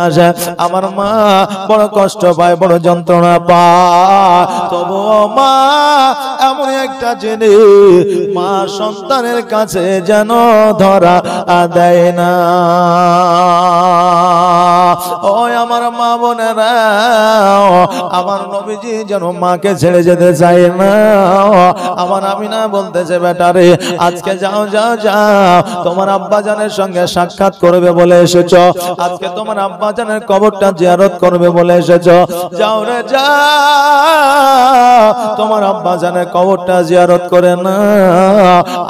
আসে আমার মা বড় কষ্ট পায়, বড় যন্ত্রণা পায়, তবুও মা এমন একটা জিনিস মা সন্তানের কাছে যেন ধরা দেয় না। ওই আমার মা বোনেরা, আমার নবীজি যেন মাকে ছেড়ে যেতে চায় না। আমার আমিনা বলতেছে, বেটারে আজকে যাও যাও যাও, তোমার আব্বা জানের সঙ্গে সাক্ষাৎ করবে বলে এসেছ, আজকে তোমার আব্বা জানের কবরটা জিয়ারত করবে বলে এসেছ, যাও রে যাও, তোমার আব্বা জানের কবরটা জিয়ারত করে না,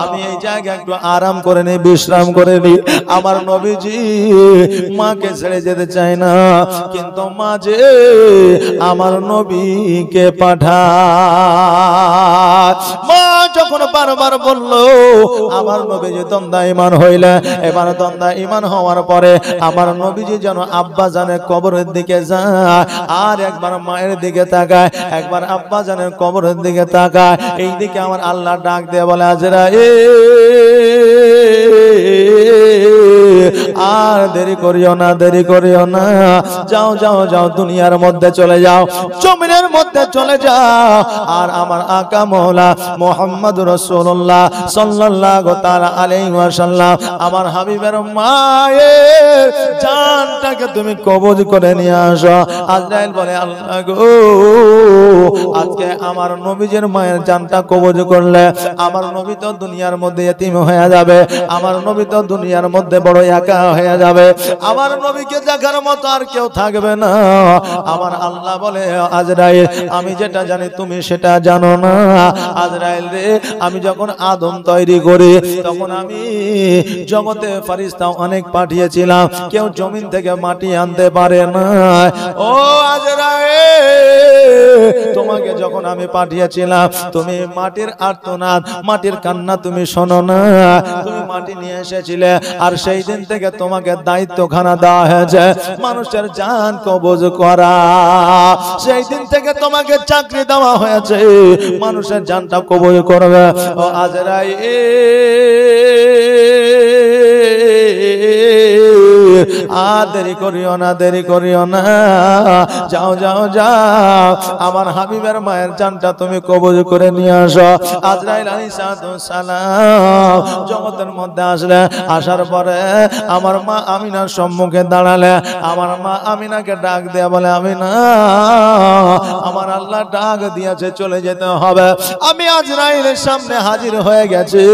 আমি এই জায়গায় একটু আরাম করে নি, বিশ্রাম করে নি। আমার নবীজি মাকে ছেড়ে যেতে চায় না, কিন্তু মা যে আমার নবীকে পাঠায়। মা যখন বারবার বলল আমার নবীজি তন্দা ঈমান হইলে, এবার তন্দা ঈমান হওয়ার পরে আমার নবীজি যেন আব্বা জানের কবরের দিকে যায়, আর একবার মায়ের দিকে তাকায়, একবার আব্বা জানের কবরের দিকে তাকায়। এই দিকে আমার আল্লাহ ডাক দিয়ে বলে, আজরাইল আর দেরি করিও না, দেরি করিও না, যাও যাও যাও, দুনিয়ার মধ্যে চলে যাও, জমিনের মধ্যে চলে যাও, আর আমার আকা মওলা মুহাম্মদ রাসূলুল্লাহ সাল্লাল্লাহু তাআলা আলাইহি ওয়াসাল্লাম আমার হাবিবের মায়ের জানটাকে তুমি কবজ করে নিয়ে আসো। আজরাইল বলে, আল্লাহ গো, আজকে আমার নবীজির মায়ের জানটা কবজ করলে আমার নবী তো দুনিয়ার মধ্যে এতিম হয়ে যাবে, আমার নবী তো দুনিয়ার মধ্যে বড় একা হয়ে যাবে, আমার নবীকে দেখার মতো আর কেউ থাকবে না। আমার আল্লাহ বলে, আজরাইল আমি যেটা জানি তুমি সেটা জানো না। আজরাইল রে, আমি যখন আদম তৈরি করি তখন আমি জগতে ফেরেশতা অনেক পাঠিয়েছিলাম, কেউ জমিন থেকে মাটি আনতে পারে না। ও আজরাইল, তোমাকে যখন আমি পাঠিয়েছিলাম তুমি মাটির আর্তনাদ, মাটির কান্না তুমি শোনো না, তুমি মাটি নিয়ে এসেছিলে, আর সেই দিন থেকে তোমাকে দায়িত্বখানা দেওয়া হয়েছে মানুষের জান কবজ করা। সেই দিন থেকে তোমাকে চাকরি দেওয়া হয়েছে মানুষের জানটা কবজ করবে। ও আজরাইল, আর দেরি করিও না, দেরি করিও না, যাও যাও যাও, আমার হাবিবের মায়ের জানটা তুমি কবজ করে নিয়ে আসো। আজরাইল আলাইহিস সালাম জগতের মধ্যে আসলে, আসার পরে আমার মা আমিনার সম্মুখে দাঁড়ালে, আমার মা আমিনাকে ডাক দেয়া বলে, আমিনা আমার আল্লাহ ডাক দিয়েছে, চলে যেতে হবে, আমি আজরাইলের সামনে হাজির হয়ে গেছি,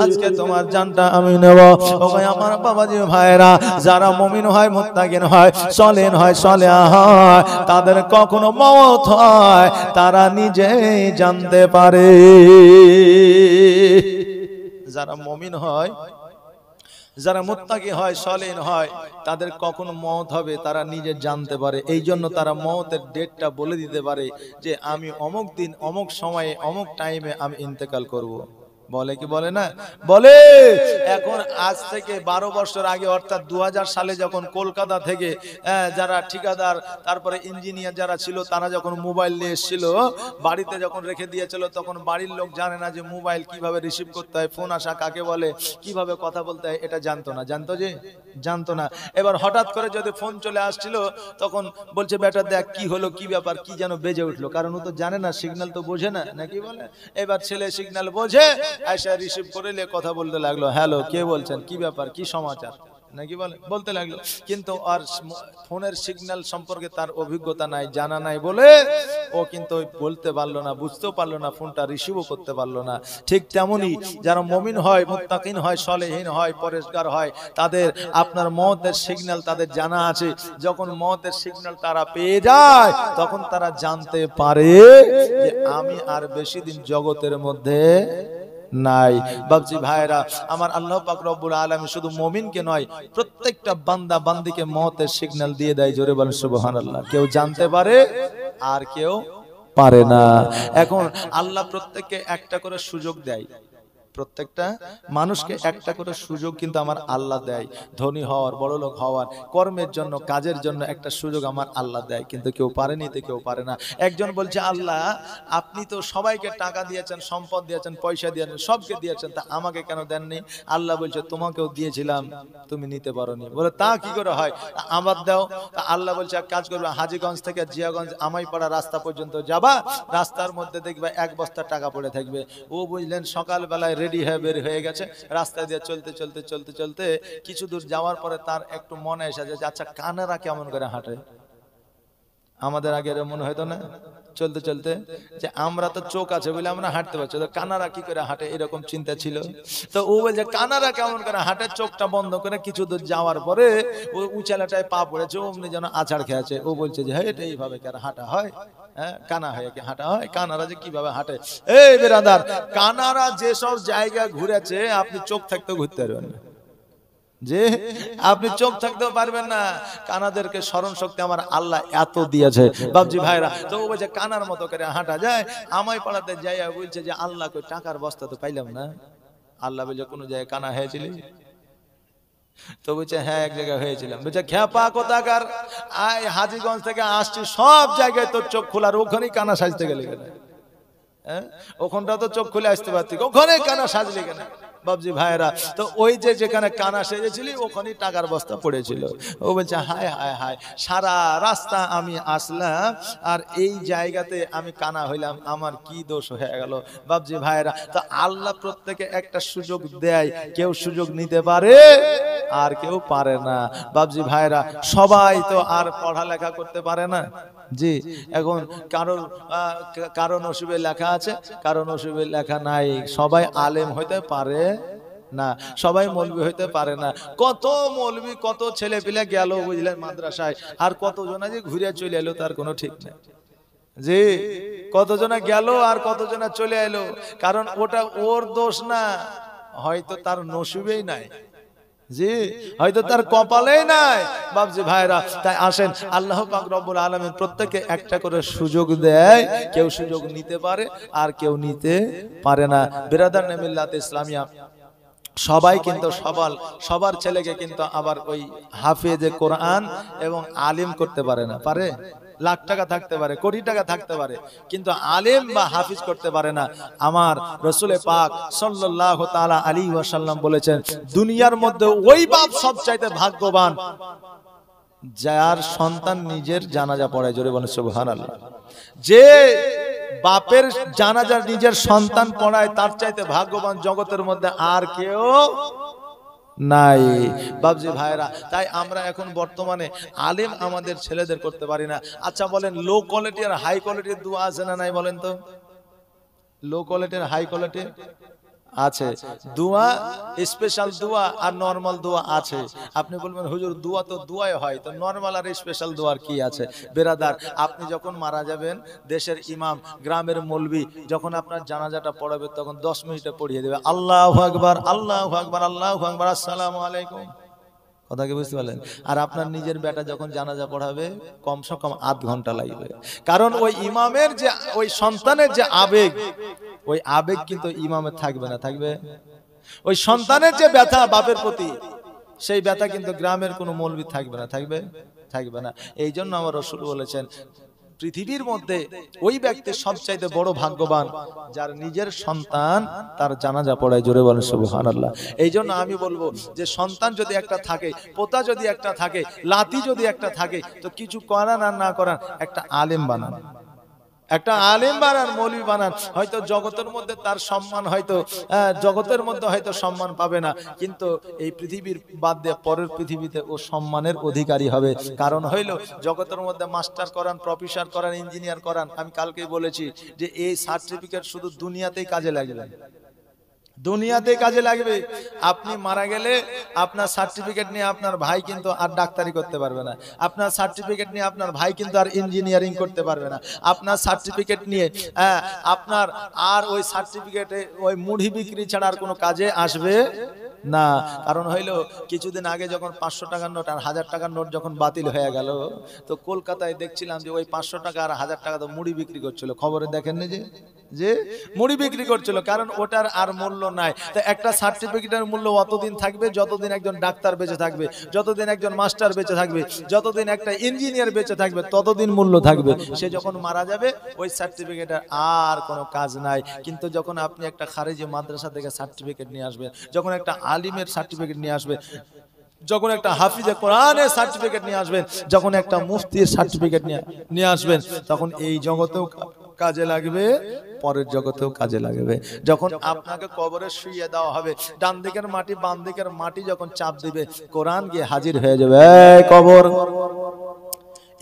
আজকে তোমার জানটা আমি নেব। ও ভাই আমার বাবাজি ভাইরা, যারা মুমিন হয়, মুত্তাকিন হয়, সলিহ হয়, সালেহা হয়, তাদের কখনো মওত হয় তারা নিজেই জানতে পারে। যারা মুমিন হয়, যারা মুত্তাকি হয়, সলিহ হয়, তাদের কখনো মওত হবে তারা নিজে জানতে পারে। এই জন্য তারা মওতের ডেটটা বলে দিতে পারে যে আমি অমুক দিন, অমুক সময়ে, অমুক টাইমে আমি ইন্তেকাল করব। বলে কি বলে না? বলে। এখন আজ থেকে 12 বছর আগে, অর্থাৎ 2000 সালে যখন কলকাতা থেকে যারা ঠিকাদার, তারপরে ইঞ্জিনিয়ার যারা ছিল, তারা যখন মোবাইল নিয়ে এসেছিল, বাড়িতে যখন রেখে দিয়েছিল, তখন বাড়ির লোক জানে না যে মোবাইল কিভাবে রিসিভ করতে হয়, ফোন আসা কাকে বলে, কিভাবে কথা বলতে হয়, এটা জানতো না। জানতো যে? জানতো না। এবার হঠাৎ করে যদি ফোন চলে আসছিল, তখন বলছে, বেটা দেখ কি হলো, কি ব্যাপার, কি যেন বেজে উঠলো, কারণ ও তো জানে না, সিগন্যাল তো বোঝে না, নাকি বলে। এবার ছেলে সিগন্যাল বোঝে, আয়সা রিসিভ করে কথা বলতে লাগলো, হ্যালো কে বলছেন, কি ব্যাপার, কি সমাচার, নাকি বলে বলতে লাগলো। কিন্তু আর ফোনের সিগন্যাল সম্পর্কে তার অভিজ্ঞতা নাই, জানা নাই বলে ও কিন্তু বলতে পারলো না, বুঝতেও পারলো না, ফোনটা রিসিভও করতে পারলো না। ঠিক তেমনি যারা মুমিন হয়, মুত্তাকিন হয়, সলেহীন হয়, পরেশগার হয়, তাদের আপনার মওতের সিগন্যাল তাদের জানা আছে। যখন মওতের সিগন্যাল তারা পেয়ে যায়, তখন তারা জানতে পারে যে আমি আর বেশি দিন জগতের মধ্যে নাই। বাবজি ভাইরা আমার, আল্লাহ পাক রব্বুল আলামিন শুধু মুমিনকে নয়, প্রত্যেকটা বান্দা বান্দিকে মওতের সিগন্যাল দিয়ে দেয়। জোরে বলেন সুবহানাল্লাহ। কেউ জানতে পারে আর কেউ পারে না। এখন আল্লাহ প্রত্যেককে একটা করে সুযোগ দেয়। প্রত্যেকটা মানুষকে একটা করে সুযোগ কিন্তু আমার আল্লাহ দেয়, ধনী হওয়ার, বড়লোক হওয়ার, কর্মের জন্য, কাজের জন্য একটা সুযোগ আমার আল্লাহ দেয়, কিন্তু কেউ পারেনি তো কেউ পারে না। একজন বলছে, আল্লাহ আপনি তো সবাইকে টাকা দিয়েছেন, সম্পদ দিয়েছেন, পয়সা দিয়েছেন, সবকে দিয়েছেন, তা আমাকে কেন দেননি? আল্লাহ বলছে, তোমাকেও দিয়েছিলাম, তুমি নিতে পারোনি। বলে, তা কি করে হয়? আমার দাও। আল্লাহ বলছে, এক কাজ করবে, হাজীগঞ্জ থেকে জিয়াগঞ্জ আমাইপাড়া রাস্তা পর্যন্ত যাবা, রাস্তার মধ্যে দেখবে এক বস্তা টাকা পড়ে থাকবে। ও বুঝলেন সকালবেলায় রেডি হয়ে বের হয়ে গেছে, রাস্তা দিয়ে চলতে চলতে চলতে চলতে কিছু দূর যাওয়ার পরে তার একটু মনে এসে যে আচ্ছা কানারা কেমন করে হাঁটে। আমাদের আগে মনে হয়তো না চলতে চলতে যে আমরা তো চোখ আছে বলে আমরা হাঁটতে পারছি, তো কানারা কি করে হাঁটে, এরকম চিন্তা ছিল। তো ও বলছে কানারা কেমন করে হাঁটে, চোখটা বন্ধ করে কিছু দূর যাওয়ার পরে ও উঁচালাটায় পা পড়েছে, অমনি যেন আছাড় খেয়েছে। ও বলছে যে হ্যাঁ, এটা এইভাবে কেন হাঁটা হয়? হ্যাঁ, কানা হয়ে কি হাঁটা হয়? কানারা যে কিভাবে হাঁটে? এই বেরাদার, কানারা যেসব জায়গা ঘুরেছে আপনি চোখ থাকতেও ঘুরতে পারবেন না, যে আপনি চোখ থাকতেও পারবেন না। কানাদেরকে স্মরণ শক্তি আমার আল্লাহ এত দিয়েছে বাবজি ভাইরা। তো ও বলছে কানার মতো করে হাঁটা যায়। আমায় পাড়াতে যাই বলছে যে আল্লাহ কই টাকার বস্তা তো পাইলাম না। আল্লাহ বলছে কোন জায়গায় কানা হয়েছিলি? তো বলছে হ্যাঁ, এক জায়গায় হয়েছিলাম। বলছে খেপা কোথাকার, আয় হাজীগঞ্জ থেকে আসছি, সব জায়গায় তোর চোখ খোলার, ওখানেই কানা সাজতে গেলে কেন? হ্যাঁ, ওখানটা তো চোখ খুলে আসতে পারতি, ওখানে কানা সাজলি কেন? বাবজি ভাইরা, তো ওই যে যেখানে কানা সেজেছিলি ওখানেই টাকার বস্তা পড়েছিল। ও বলছে হায় হায় হায়, সারা রাস্তা আমি আসলাম আর এই জায়গাতে আমি কানা হইলাম, আমার কি দোষ হয়ে গেল? বাবজি ভাইরা, তো আল্লাহ প্রত্যেকে একটা সুযোগ দেয়, কেউ সুযোগ নিতে পারে আর কেউ পারে না। বাবজি ভাইরা, সবাই তো আর পড়ালেখা করতে পারে না। জি, এখন কারো নসিবে লেখা আছে, কারো নসিবে লেখা নাই। সবাই আলেম হইতে পারে না, সবাই মৌলবি হইতে পারে না। কত মৌলবি, কত ছেলে পিলে গেল বুঝলেন মাদ্রাসায়, আর কতজনা যে ঘুরে চলে এলো তার কোনো ঠিক নেই। জি, কতজনা গেল আর কতজনা চলে এলো, কারণ ওটা ওর দোষ না, হয়তো তার নসিবেই নাই। জি, হয়তো তার কপালেই নাই। বাবজি ভাইরা, তাই আসেন আল্লাহ পাক রব্বুল আলামিন প্রত্যেককে একটা করে সুযোগ দেয়, কেউ সুযোগ নিতে পারে আর কেউ নিতে পারে না। বিরাদার মিল্লাত ইসলামিয়া, সবাই কিন্তু সবার ছেলেকে কিন্তু আবার ওই হাফেজে কোরআন এবং আলিম করতে পারে না। পারে? লাখ টাকা থাকতে পারে, কোটি টাকা থাকতে পারে, কিন্তু আলেম বা হাফিজ করতে পারে না। আমার রাসূলে পাক সাল্লাল্লাহু তাআলা আলাইহি ওয়াসাল্লাম বলেছেন, দুনিয়ার মধ্যে ওই বাপ সবচাইতে ভাগ্যবান যার সন্তান নিজের জানাজা পড়ায়। জোরে বলেন সুবহানাল্লাহ। যে বাপের জানাজা নিজের সন্তান পড়ায়, তার চাইতে ভাগ্যবান জগতের মধ্যে আর কেউ নাই। বাবজি ভাইরা, তাই আমরা এখন বর্তমানে আলেম আমাদের ছেলেদের করতে পারি না। আচ্ছা বলেন, লো কোয়ালিটি আর হাই কোয়ালিটির দোয়া আছে না নাই বলেন তো? লো কোয়ালিটি আর হাই কোয়ালিটি আছে। দোয়া, স্পেশাল দোয়া আর নরমাল দোয়া আছে। আপনি বলবেন হুজুর দোয়া তো দোয়াই হয়, তো নরমাল আর স্পেশাল দোয়ার কি আছে? বেরাদার, আপনি যখন মারা যাবেন, দেশের ইমাম, গ্রামের মৌলবি যখন আপনার জানাজাটা পড়াবে, তখন 10 মিনিটে পড়িয়ে দেবে আল্লাহু আকবার, আল্লাহু আকবার, আল্লাহু আকবার, আসসালামু আলাইকুম। কথা কি বুঝতে পারলেন? আর আপনার নিজের বেটা যখন জানাজা পড়াবে, কমসে কম আধ ঘন্টা লাগবে। কারণ ওই ইমামের যে, ওই সন্তানের যে আবেগ, ওই আবেগ কিন্তু ইমামের থাকবে না। থাকবে? ওই সন্তানের যে ব্যথা বাপের প্রতি, সেই ব্যথা কিন্তু গ্রামের কোনো মৌলবি থাকবে না। থাকবে? থাকবে না। এই জন্য আমার রাসূল বলেছেন, পৃথিবীর মধ্যে ওই ব্যক্তি সবচাইতে বড় ভাগ্যবান যার নিজের সন্তান তার জানাজা পড়ায়। জোরে বলেন সুবহানাল্লাহ। এই জন্য আমি বলবো যে সন্তান যদি একটা থাকে, পোতা যদি একটা থাকে, লাতি যদি একটা থাকে, তো কিছু করান আর না করান, একটা আলেম বানান, একটা আলেম বানান, মৌলবি বানান। হয়তো জগতের মধ্যে তার সম্মান, হয়তো জগতের মধ্যে হয়তো সম্মান পাবে না, কিন্তু এই পৃথিবীর বাদ দিয়ে পরের পৃথিবীতে ও সম্মানের অধিকারী হবে। কারণ হইল জগতের মধ্যে মাস্টার করান, প্রফেসর করান, ইঞ্জিনিয়ার করান, আমি কালকেই বলেছি যে এই সার্টিফিকেট শুধু দুনিয়াতেই কাজে লাগবে, দুনিয়াতে কাজে লাগবে। আপনি মারা গেলে আপনার সার্টিফিকেট নিয়ে আপনার ভাই কিন্তু আর ডাক্তারি করতে পারবে না, আপনার সার্টিফিকেট নিয়ে আপনার ভাই কিন্তু আর ইঞ্জিনিয়ারিং করতে পারবে না, আপনার সার্টিফিকেট নিয়ে আপনার আর ওই সার্টিফিকেটে ওই মুড়ি বিক্রি ছাড়া আর কোনো কাজে আসবে না, কারণ হইলো কিছুদিন আগে যখন 500 টাকার নোট আর 1000 টাকার নোট যখন বাতিল হয়ে গেল, তো কলকাতায় দেখছিলাম যে ওই 500 টাকা আর 1000 টাকা তো মুড়ি বিক্রি করছিল, খবরে দেখেননি যে মুড়ি বিক্রি করছিল, কারণ ওটার আর মূল্য নাই। তো একটা সার্টিফিকেটের মূল্য অতদিন থাকবে যতদিন একজন ডাক্তার বেঁচে থাকবে, যতদিন একজন মাস্টার বেঁচে থাকবে, যতদিন একটা ইঞ্জিনিয়ার বেঁচে থাকবে, ততদিন মূল্য থাকবে। সে যখন মারা যাবে ওই সার্টিফিকেটের আর কোনো কাজ নাই। কিন্তু যখন আপনি একটা খারেজি মাদ্রাসা থেকে সার্টিফিকেট নিয়ে আসবেন, যখন একটা আলিমের সার্টিফিকেট নিয়ে আসবেন, যখন একটা হাফিজে কোরআনের সার্টিফিকেট নিয়ে আসবেন, যখন একটা মুফতির সার্টিফিকেট নিয়ে আসবেন, তখন এই জগতেও কাজে লাগবে, পরের জগতেও কাজে লাগবে। যখন আপনাকে কবরে শুইয়ে দেওয়া হবে, ডান দিকের মাটি বাম দিকের মাটি যখন চাপ দিবে, কোরআন গিয়ে হাজির হয়ে যাবে। এই কবর,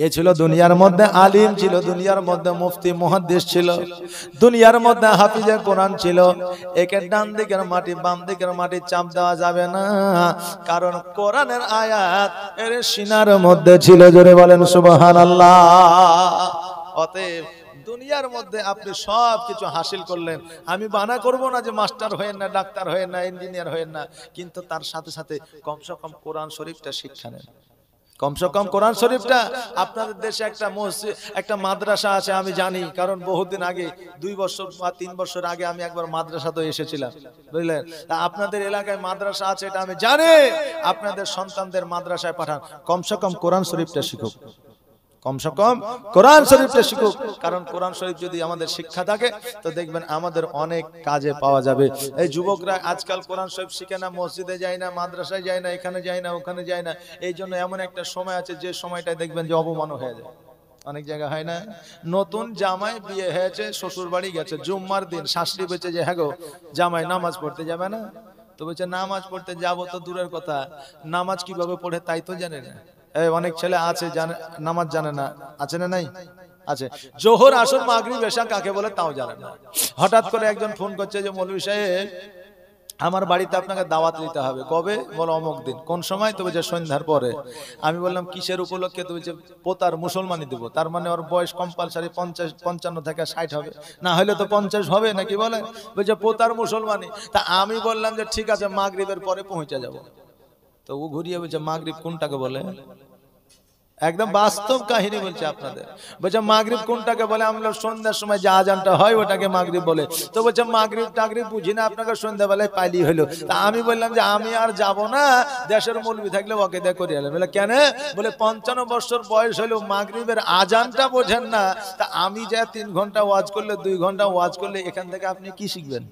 এ ছিল দুনিয়ার মধ্যে আলিম ছিল, দুনিয়ার মধ্যে মুফতি মুহাদ্দিস ছিল, দুনিয়ার মধ্যে হাফিজে কোরআন ছিল। একে ডান দিকের মাটি বাম দিকের মাটি চাপ দেওয়া যাবে না, কারণ কোরআনের আয়াত এর সিনার মধ্যে ছিল। জোরে বলেন সুবহানাল্লাহ। অতএব দুনিয়ার মধ্যে আপনি সব কিছু হাসিল করলেন, আমি বানা করব না যে মাস্টার হয়েন না, ডাক্তার হয়েন না, ইঞ্জিনিয়ার হয়েন না, কিন্তু তার সাথে সাথে কমসে কম কোরআন শরীফটা শিক্ষা নেন। কমসে কম কোরআন শরীফটা। আপনাদের দেশে একটা মসজিদ, একটা মাদ্রাসা আছে আমি জানি, কারণ বহুদিন আগে 2 বছর বা 3 বছর আগে আমি একবার মাদ্রাসাতে এসেছিলাম, বুঝলেন। তা আপনাদের এলাকায় মাদ্রাসা আছে এটা আমি জানি। আপনাদের সন্তানদের মাদ্রাসায় পাঠান, কমসে কম কোরআন শরীফটা শিখুক, কমসে কম কোরআন শরীফটা শিখুক। কারণ কোরআন শরীফ যদি আমাদের শিক্ষা থাকে তো দেখবেন আমাদের অনেক কাজে পাওয়া যাবে। এই যুবকরা আজকাল কোরআন শরীফ শিখে না, মসজিদে যায় না, মাদ্রাসায় যায় না, এখানে যায় না, ওখানে যায় না। এই জন্য এমন একটা সময় আছে যে সময়টায় দেখবেন যে অপমানও হয়ে যায়। অনেক জায়গা হয় না, নতুন জামাই বিয়ে হয়েছে, শ্বশুর বাড়ি গেছে, জুম্মার দিন শাশুড়ি বলছে যে হ্যাঁ গো জামাই নামাজ পড়তে যাবে না? তো বলছে নামাজ পড়তে যাবো তো দূরের কথা, নামাজ কিভাবে পড়ে তাই তো জানে না। অনেক ছেলে আছে জানে, নামাজ জানে না, আছে না নাই? আছে। জোহর আসর মাগরিব এশা কাকে বলে তাও জানে না। হঠাৎ করে একজন ফোন করছে যে মৌলভী সাহেব আমার বাড়িতে আপনাকে দাওয়াত দিতে হবে। কবে? বলো অমুক দিন। কোন সময়? তো বলছে সন্ধ্যার পরে। আমি বললাম কিসের উপলক্ষে? তো বলছে পোতার মুসলমানি দেবো। তার মানে ওর বয়স কম্পালসারি 55 থেকে 60 হবে, না হলে তো 50 হবে নাকি বলে। বলছে পোতার মুসলমানি। তা আমি বললাম যে ঠিক আছে মাগরিবের পরে পৌঁছে যাব। তো ও ঘুরিয়ে বলছে মাগরিব কোনটাকে বলে? একদম বাস্তব কাহিনী বলছে আপনাদের। বলছে মাগরিব কোনটাকে বলে? আমরা সন্ধ্যার সময় যে আজানটা হয় ওটাকে মাগরিব বলে। তো বলছে মাগরিব টাগরিব বুঝি না, আপনাকে সন্ধ্যাবেলায় পাইলি হলো। তা আমি বললাম যে আমি আর যাব না, দেশের মৌলবি থাকলে ওকে দেখ করে এলেন। বলে কেন? বলে 55 বছর বয়স হলো মাগরিবের আজানটা বোঝেন না। তা আমি যা 3 ঘন্টা ওয়াজ করলে 2 ঘন্টা ওয়াজ করলে এখান থেকে আপনি কি শিখবেন?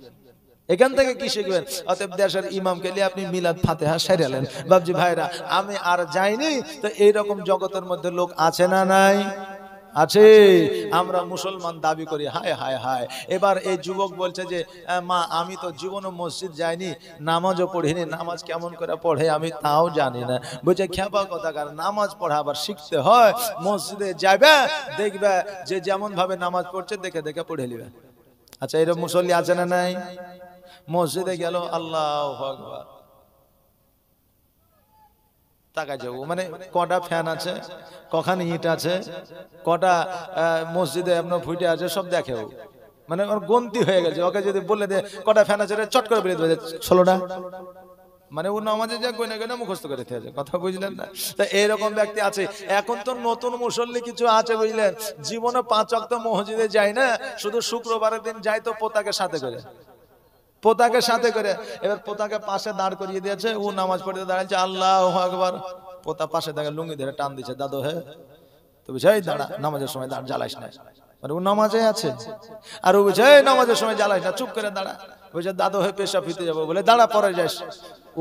এখান থেকে কি শিখবেন? অতএব দেশের ইমামকে নিয়ে আপনি মিলাদ ফাতিহা সেরালেন। বাবজি ভাইরা আমি আর যাইনি। তো এইরকম জগতের মধ্যে লোক আছে না নাই? আছে। আমরা মুসলমান দাবি করি, হায় হায় হায়। এবার এই যুবক বলছে যে মা আমি তো জীবনে মসজিদ যাইনি, নামাজও পড়িনি, নামাজ কেমন করে পড়ে আমি তাও জানি না। বলছে খেপা কথাকার, নামাজ পড়া আবার শিখতে হয়। মসজিদে যাবে, দেখবে যে যেমন ভাবে নামাজ পড়ছে দেখে দেখে পড়ে নিবে। আচ্ছা এরকম মুসল্লি আছে না নাই? মসজিদে গেল, আল্লাহু আকবার, তাকায় যাবো মানে কটা ফ্যান আছে, কখানে ইট আছে, কটা মসজিদে আপনার ফুটে আছে, সব দেখে ও। মানে ওর গন্তি হয়ে গেছে। ওকে যদি বলে দে কটা ফ্যান আছে, চট করে বেরিয়ে দেবে 16টা। মানে ও নামাজে যা গয়না গয়না মুখস্থ করে থেকে আছে। কথা বুঝলেন না? তা এইরকম ব্যক্তি আছে। এখন তো নতুন মুসল্লি কিছু আছে বুঝলেন, জীবনে 5 ওয়াক্ত মসজিদে যায় না, শুধু শুক্রবারের দিন যায় তো পোতাকে সাথে করে, পোতাকে সাথে করে। এবার পোতাকে পাশে দাঁড় করিয়ে দিয়েছে, ও নামাজ পড়তে দাঁড়াচ্ছে, আল্লাহু আকবার। পোতা পাশে থেকে লুঙ্গি ধরে টান দিচ্ছে, দাদু হে তো বুঝাই দাঁড়া, নামাজের সময় দাঁড় জ্বালাইস না। মানে ও নামাজে আছে, আর ও বুঝে নামাজের সময় জ্বালাইস না, চুপ করে দাঁড়া। বুঝে দাদু হে পেশাব ফিতে যাবো, বলে দাঁড়া পরে যাস।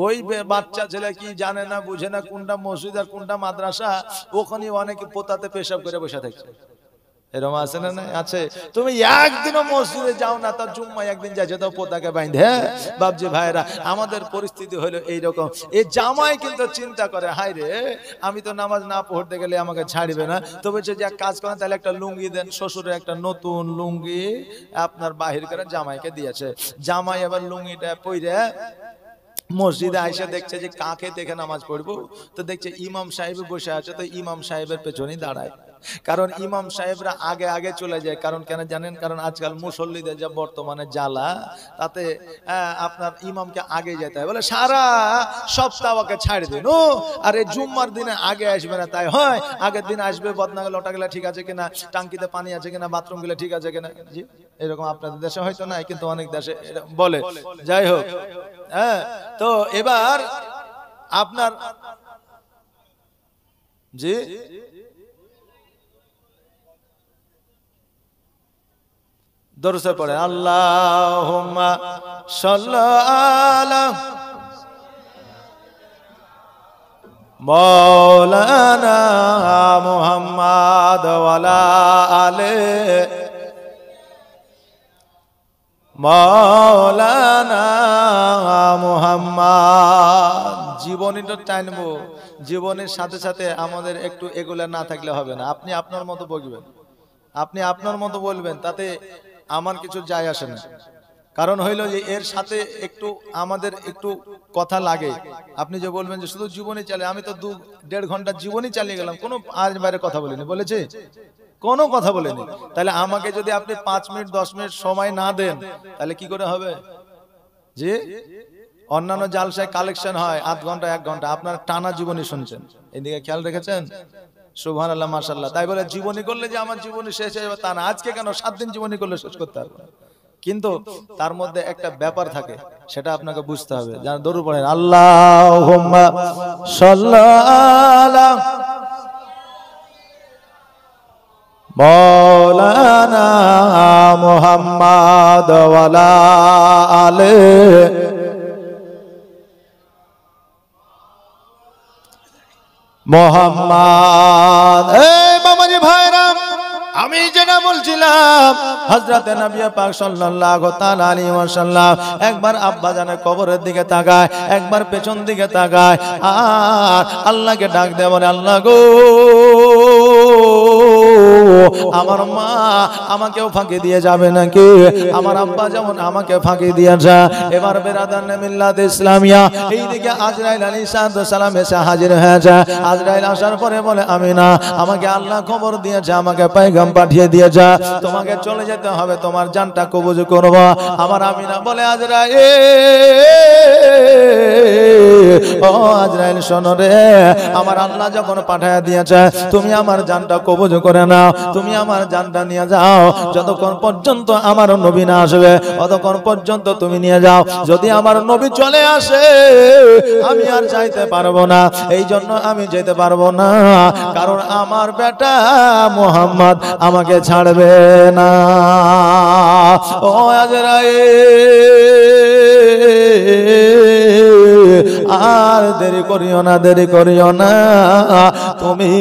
ওই বাচ্চা ছেলে কি জানে না, বুঝে না কোনটা মসজিদ আর কোনটা মাদ্রাসা, ওখানে অনেকে পোতাতে পেশাব করে বসে থাকছে। এরকম আছে না? নাই আছে। তুমি একদিনও মসজিদে যাও না, তার জুম্মায় একদিন যাচ্ছে তো পোতাকে বাইন্ধে। বাবজি ভাইরা আমাদের পরিস্থিতি হলো এইরকম। এই জামাই কিন্তু চিন্তা করে, হায় রে আমি তো নামাজ না পড়তে গেলে আমাকে ছাড়বে না। তো বলছে যে এক কাজ করেন, তাহলে একটা লুঙ্গি দেন। শ্বশুরের একটা নতুন লুঙ্গি আপনার বাহির করে জামাইকে দিয়েছে। জামাই আবার লুঙ্গিটা পইরে মসজিদে আইসা দেখছে যে কাকে দেখে নামাজ পড়বো। তো দেখছে ইমাম সাহেব বসে আছে, তো ইমাম সাহেবের পেছনেই দাঁড়ায়। কারণ ইমাম সাহেবরা আগে আগে চলে যায়, কারণ কেন জানেন? কারণ আজকাল মুসল্লিদের যা বর্তমানে জ্বালা, তাতে আপনার ইমামকে আগে যেতে হয়, বলে সারা সপ্তাহ ওকে ছাড় দিন, ও আরে জুম্মার দিনে আগে আসবে না, তাই হয় আগের দিন আসবে, বদনা লটা গেলে ঠিক আছে কিনা, টাঙ্কিতে পানি আছে কিনা, বাথরুম গেলে ঠিক আছে কিনা। জি, এরকম আপনাদের দেশে হয়তো নাই, কিন্তু অনেক দেশে বলে। যাই হোক, হ্যাঁ, তো এবার আপনার জি দরুদে পড়ে, আল্লাহুম্মা সাল্লি আলা মাওলানা মুহাম্মাদ ওয়া আলা আলি মাওলানা মুহাম্মাদ। জীবনীটা টাইনবো, জীবনের সাথে সাথে আমাদের একটু এগুলা না থাকলে হবে না। আপনি আপনার মতো বলবেন, আপনি আপনার মতো বলবেন, তাতে আমার কিছু যায় আসে না। কারণ হইল যে এর সাথে একটু আমাদের একটু কথা লাগে। আপনি যে বলবেন যে শুধু জীবনী চালে, আমি তো 2-1.5 ঘন্টা জীবনী চালিয়ে গেলাম, কোনো আজ বাইরে কথা বলিনি, বলেছে কোনো কথা বলেনি। তাহলে আমাকে যদি আপনি 5 মিনিট 10 মিনিট সময় না দেন, তাহলে কি করে হবে? জি, অন্যান্য জালসায় কালেকশন হয় আধ ঘন্টা 1 ঘন্টা, আপনার টানা জীবনী শুনছেন, এদিকে খেয়াল রেখেছেন? সুবহানাল্লাহ, মাশাআল্লাহ। তাই বলে জীবনী করলে যে আমার জীবনী শেষ হয়ে যাবে তা না। আজকে কেন 7 দিন জীবনী করলে শেষ করতে পারবো না, কিন্তু তার মধ্যে একটা ব্যাপার থাকে, সেটা আপনাকে বুঝতে হবে। যারা দরুদ পড়েন, আল্লাহুম্মা সাল্লি আলা মাওলানা মুহাম্মাদ ওয়া আলা আলি মুহাম্মাদ। এই বাবাজি ভাইরা, আমি যেটা বলছিলাম, হযরতে নবী পাক সাল্লাল্লাহু তাআলা আলাইহি ওয়াসাল্লাম একবার আব্বা জানের কবরের দিকে তাকায়, একবার পেছন দিকে তাকায়, আর আল্লাহকে ডাক দেয়, বলে আল্লাহ গো, আমার মা আমাকেও ফাঁকি দিয়ে যাবে নাকি? আমার আব্বা যেমন আমাকে ফাঁকি দিয়েছে। এবার বেরাদার মিল্লাত ইসলামিয়া, এইদিকে আজরাইল আলাইহিস সালাম এসে হাজির হয়েছে। আজরাইল আসার পরে বলে, আমিনা, আমাকে আল্লাহ খবর দিয়েছে, আমাকে পয়গাম পাঠিয়ে দিয়েছে, তোমাকে চলে যেতে হবে, তোমার জানটা কবজ করব। আমার আমিনা বলে, আজরাইল, ও আজরাইল শোনো রে, আমার আল্লাহ যখন পাঠিয়ে দিয়েছে, তুমি আমার জানটা কবজ করে নাও, তুমি আমার জানটা নিয়ে যাও। যতক্ষণ পর্যন্ত আমার নবী না আসবে, ততক্ষণ পর্যন্ত তুমি নিয়ে যাও। যদি আমার নবী চলে আসে, আমি আর যাইতে পারবো না। এই জন্য আমি যেতে পারবো না, কারণ আমার বেটা মুহাম্মদ আমাকে ছাড়বে না। ও আজরাইল, আর দেরি করিও না, দেরি করিও না, তুমি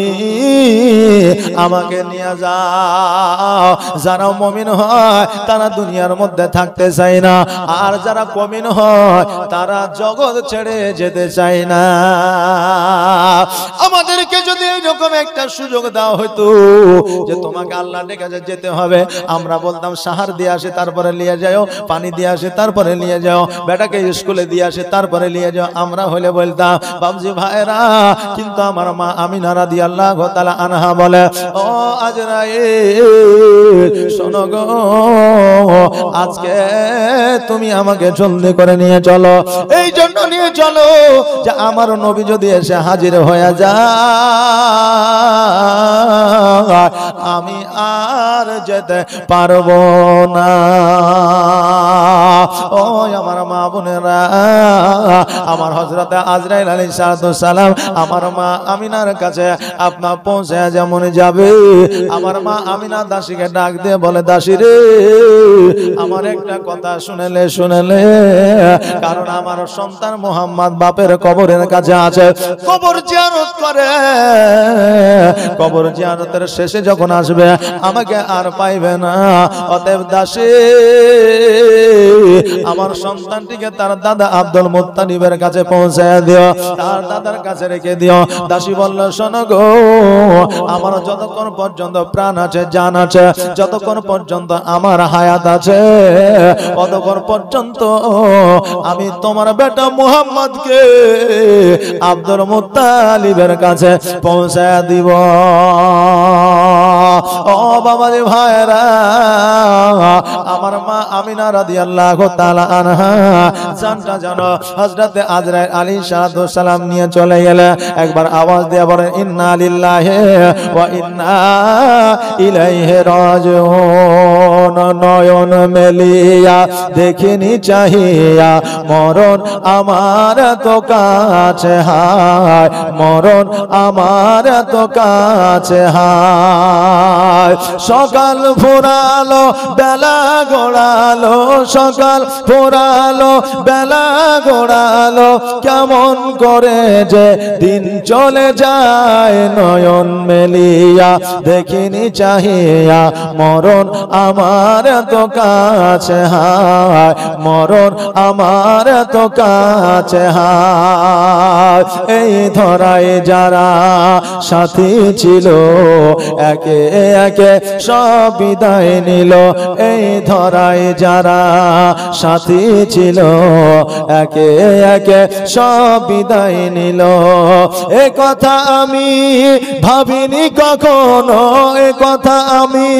আমাকে নিয়ে যাও। যারা মুমিন হয় তারা দুনিয়ার মধ্যে থাকতে চায় না, আর যারা মুমিন হয় তারা জগৎ ছেড়ে যেতে চায় না। আমাদেরকে যদি এরকম একটা সুযোগ দেওয়া হতো যে তোমাকে আল্লাহ ডেকে যেতে হবে, আমরা বলতাম সাহার দিয়ে আসে তারপরে নিয়ে যাও, পানি দিয়ে আসে তারপরে নিয়ে যাও, বেটাকে স্কুলে দিয়ে আসে তারপরে নিয়ে যাও। আমরা হলে বলতাম বাবজি ভাইরা, কিন্তু আমার মা আমিনা রাদিয়াল্লাহু তাআলা আনহা বলে, ও আজরাইল শোনো গো, আজকে তুমি আমাকে জলদি করে নিয়ে চলো। এই জন্য নিয়ে চলো যে আমার নবী যদি এসে হাজির হয়ে যায়, আমি আর যেতে পারবো না। ও আমার মা বোনেরা, আমার হযরত আজরাইল আলাইহিস সালাম আমার মা আমিনার কাছে আপনার পৌঁছে যেমন যাবে, আমার মা আমিনা দাসীকে ডাক দিয়ে বলে, দাসী রে, আমার একটা কথা শুনেলে, কারণ আমার সন্তান মুহাম্মদ বাপের কবরের কাছে আছে, কবর জিয়ারত করে, কবর জিয়ারতের শেষে যখন আসবে আমাকে আর পাইবে না। অতএব দাসী, আমার সন্তানটিকে তার দাদা আব্দুল মুত্তালিবের কাছে পৌঁছায় দিও, তার দাদার কাছে রেখে দিও। দাসী বলল, শোনো গো, আমার যতক্ষণ পর্যন্ত প্রাণ আছে, জান আছে, যতক্ষণ পর্যন্ত আমার হায়াত আছে, ততক্ষণ পর্যন্ত আমি তোমার বেটা মুহাম্মদকে আব্দুল মুত্তালিবের কাছে পৌঁছায় দিব। ও বাবাজি ভাইরা, আমার মা আমিনা রাদিয়াল্লাহু তাআলা আনহা জানটা জানো হযরতে আজরাইল আলাইহিস সালাম নিয়ে চলে গেলে একবার আওয়াজ দিয়ে বলেন ইন্না লিল্লাহি ওয়া ইন্না ইলাইহি রাজিউন। নয়ন মেলিয়া দেখিনি চাহিয়া মরণ আমার তো কাছে হায়, মরণ আমার তো কাছে হায়। সকাল ফুরালো বেলা গোড়ালো, সকাল ফুরালো বেলা গোড়ালো, কেমন করে যে দিন চলে যায় নয়ন মেলিয়া দেখিনি চাহিয়া মরণ আমার তো কাছে হায়, মরণ আমার তো কাছে হায়। এই ধরায় যারা সাথী ছিল একে একে সব বিদায় নিল, এই ধরায় যারা সাথী ছিল একে একে সব বিদায় নিল। এ কথা আমি ভাবিনি কখনো, এ কথা আমি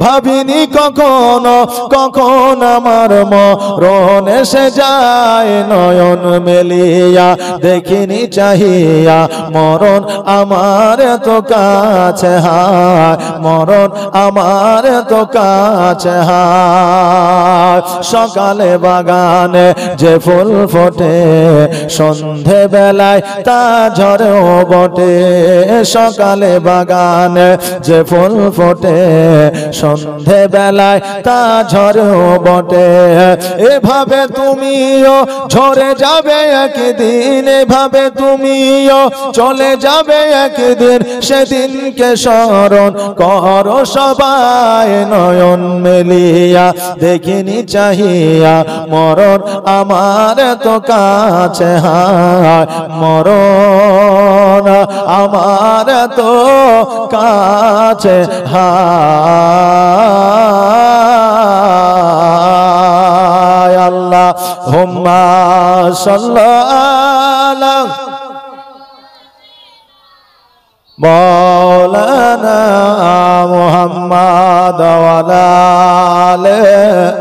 ভাবিনি কখনো, কখন আমার মরণ এসে যায় নয়ন মেলিয়া দেখিনি চাহিয়া মরণ আমার তো কাছে হায়, মরণ আমার তো কাছে হায়। সকালে বাগানে যে ফুল ফোটে সন্ধে বেলায় তা ঝরেও বটে, সকালে বাগানে যে ফুল ফোটে সন্ধে বেলায় তা ঝরেও বটে। এভাবে তুমিও ঝরে যাবে একদিন, এভাবে তুমিও চলে যাবে একদিন, সেদিনকে স্মরণ করো সবাই নয়ন মেলিয়া দেখিনি চাহিয়া মরণ আমার তো কাছে হায়, মরণ আমার তো কাছে হায়। আল্লাহুম্মা সাল্লি মাওলানা মুহাম্মাদ ওয়া আলা আলিহি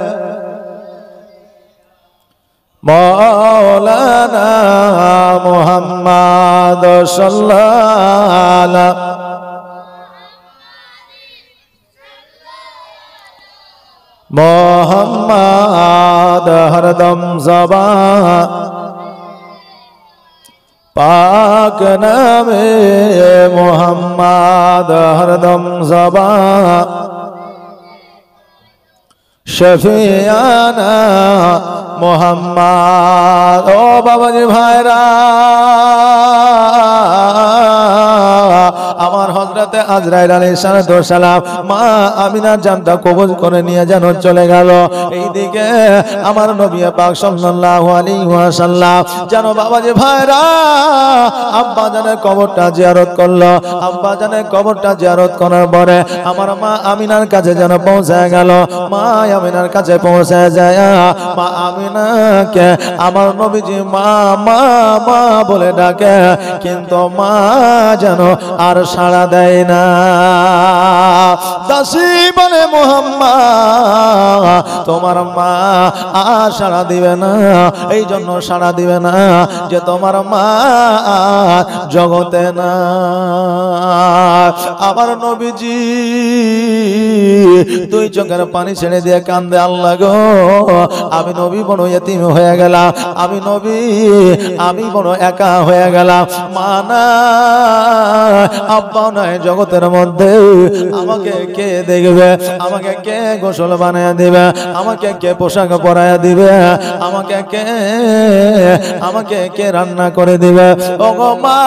মাওলানা মুহাম্মাদ সাল্লাল্লাহু মোহাম্মদ হরদম জবান পাক নামে মোহাম্মদ হরদম জবান শফিয়ানা মোহাম্মদ। ও বাবাজি ভাইরা, আমার হযরতে আজরাইল আলাইহিস সালাম মা আমিনার জানটা কবজ করে নিয়ে যেন চলে গেল। এইদিকে আমার নবী পাক সাল্লাল্লাহু আলাইহি ওয়াসাল্লাম যেন বাবাজি ভাইরা আব্বা জানের কবরটা জিয়ারত করলো। আব্বা জানের কবরটা জিয়ারত করার পরে আমার মা আমিনার কাছে যেন পৌঁছে গেল। মা আমিনার কাছে পৌঁছে যায় মা আমিনাকে আমার নবীজি মা মা মা বলে ডাকে, কিন্তু মা যেন আর সাড়া দেয় না। দাসী বলে মুহাম্মদ তোমার মা আর সাড়া দিবে না, এই জন্য সাড়া দিবে না যে তোমার মা জগতে না। আমার নবীজি দুই চোখের পানি ছেড়ে দিয়ে কান্দে, আল্লাহ গো আমি নবী বড় ইতিম হয়ে গেলাম, আমি নবী আমি বড় একা হয়ে গেলাম। মা না আব্বা নাই জগতের মধ্যে, আমাকে কে দেখবে, আমাকে কে গোসল বানিয়ে দিবে, আমাকে কে পোশাক পরাইয়া দিবে, আমাকে কে রান্না করে দিবে। ও গো মা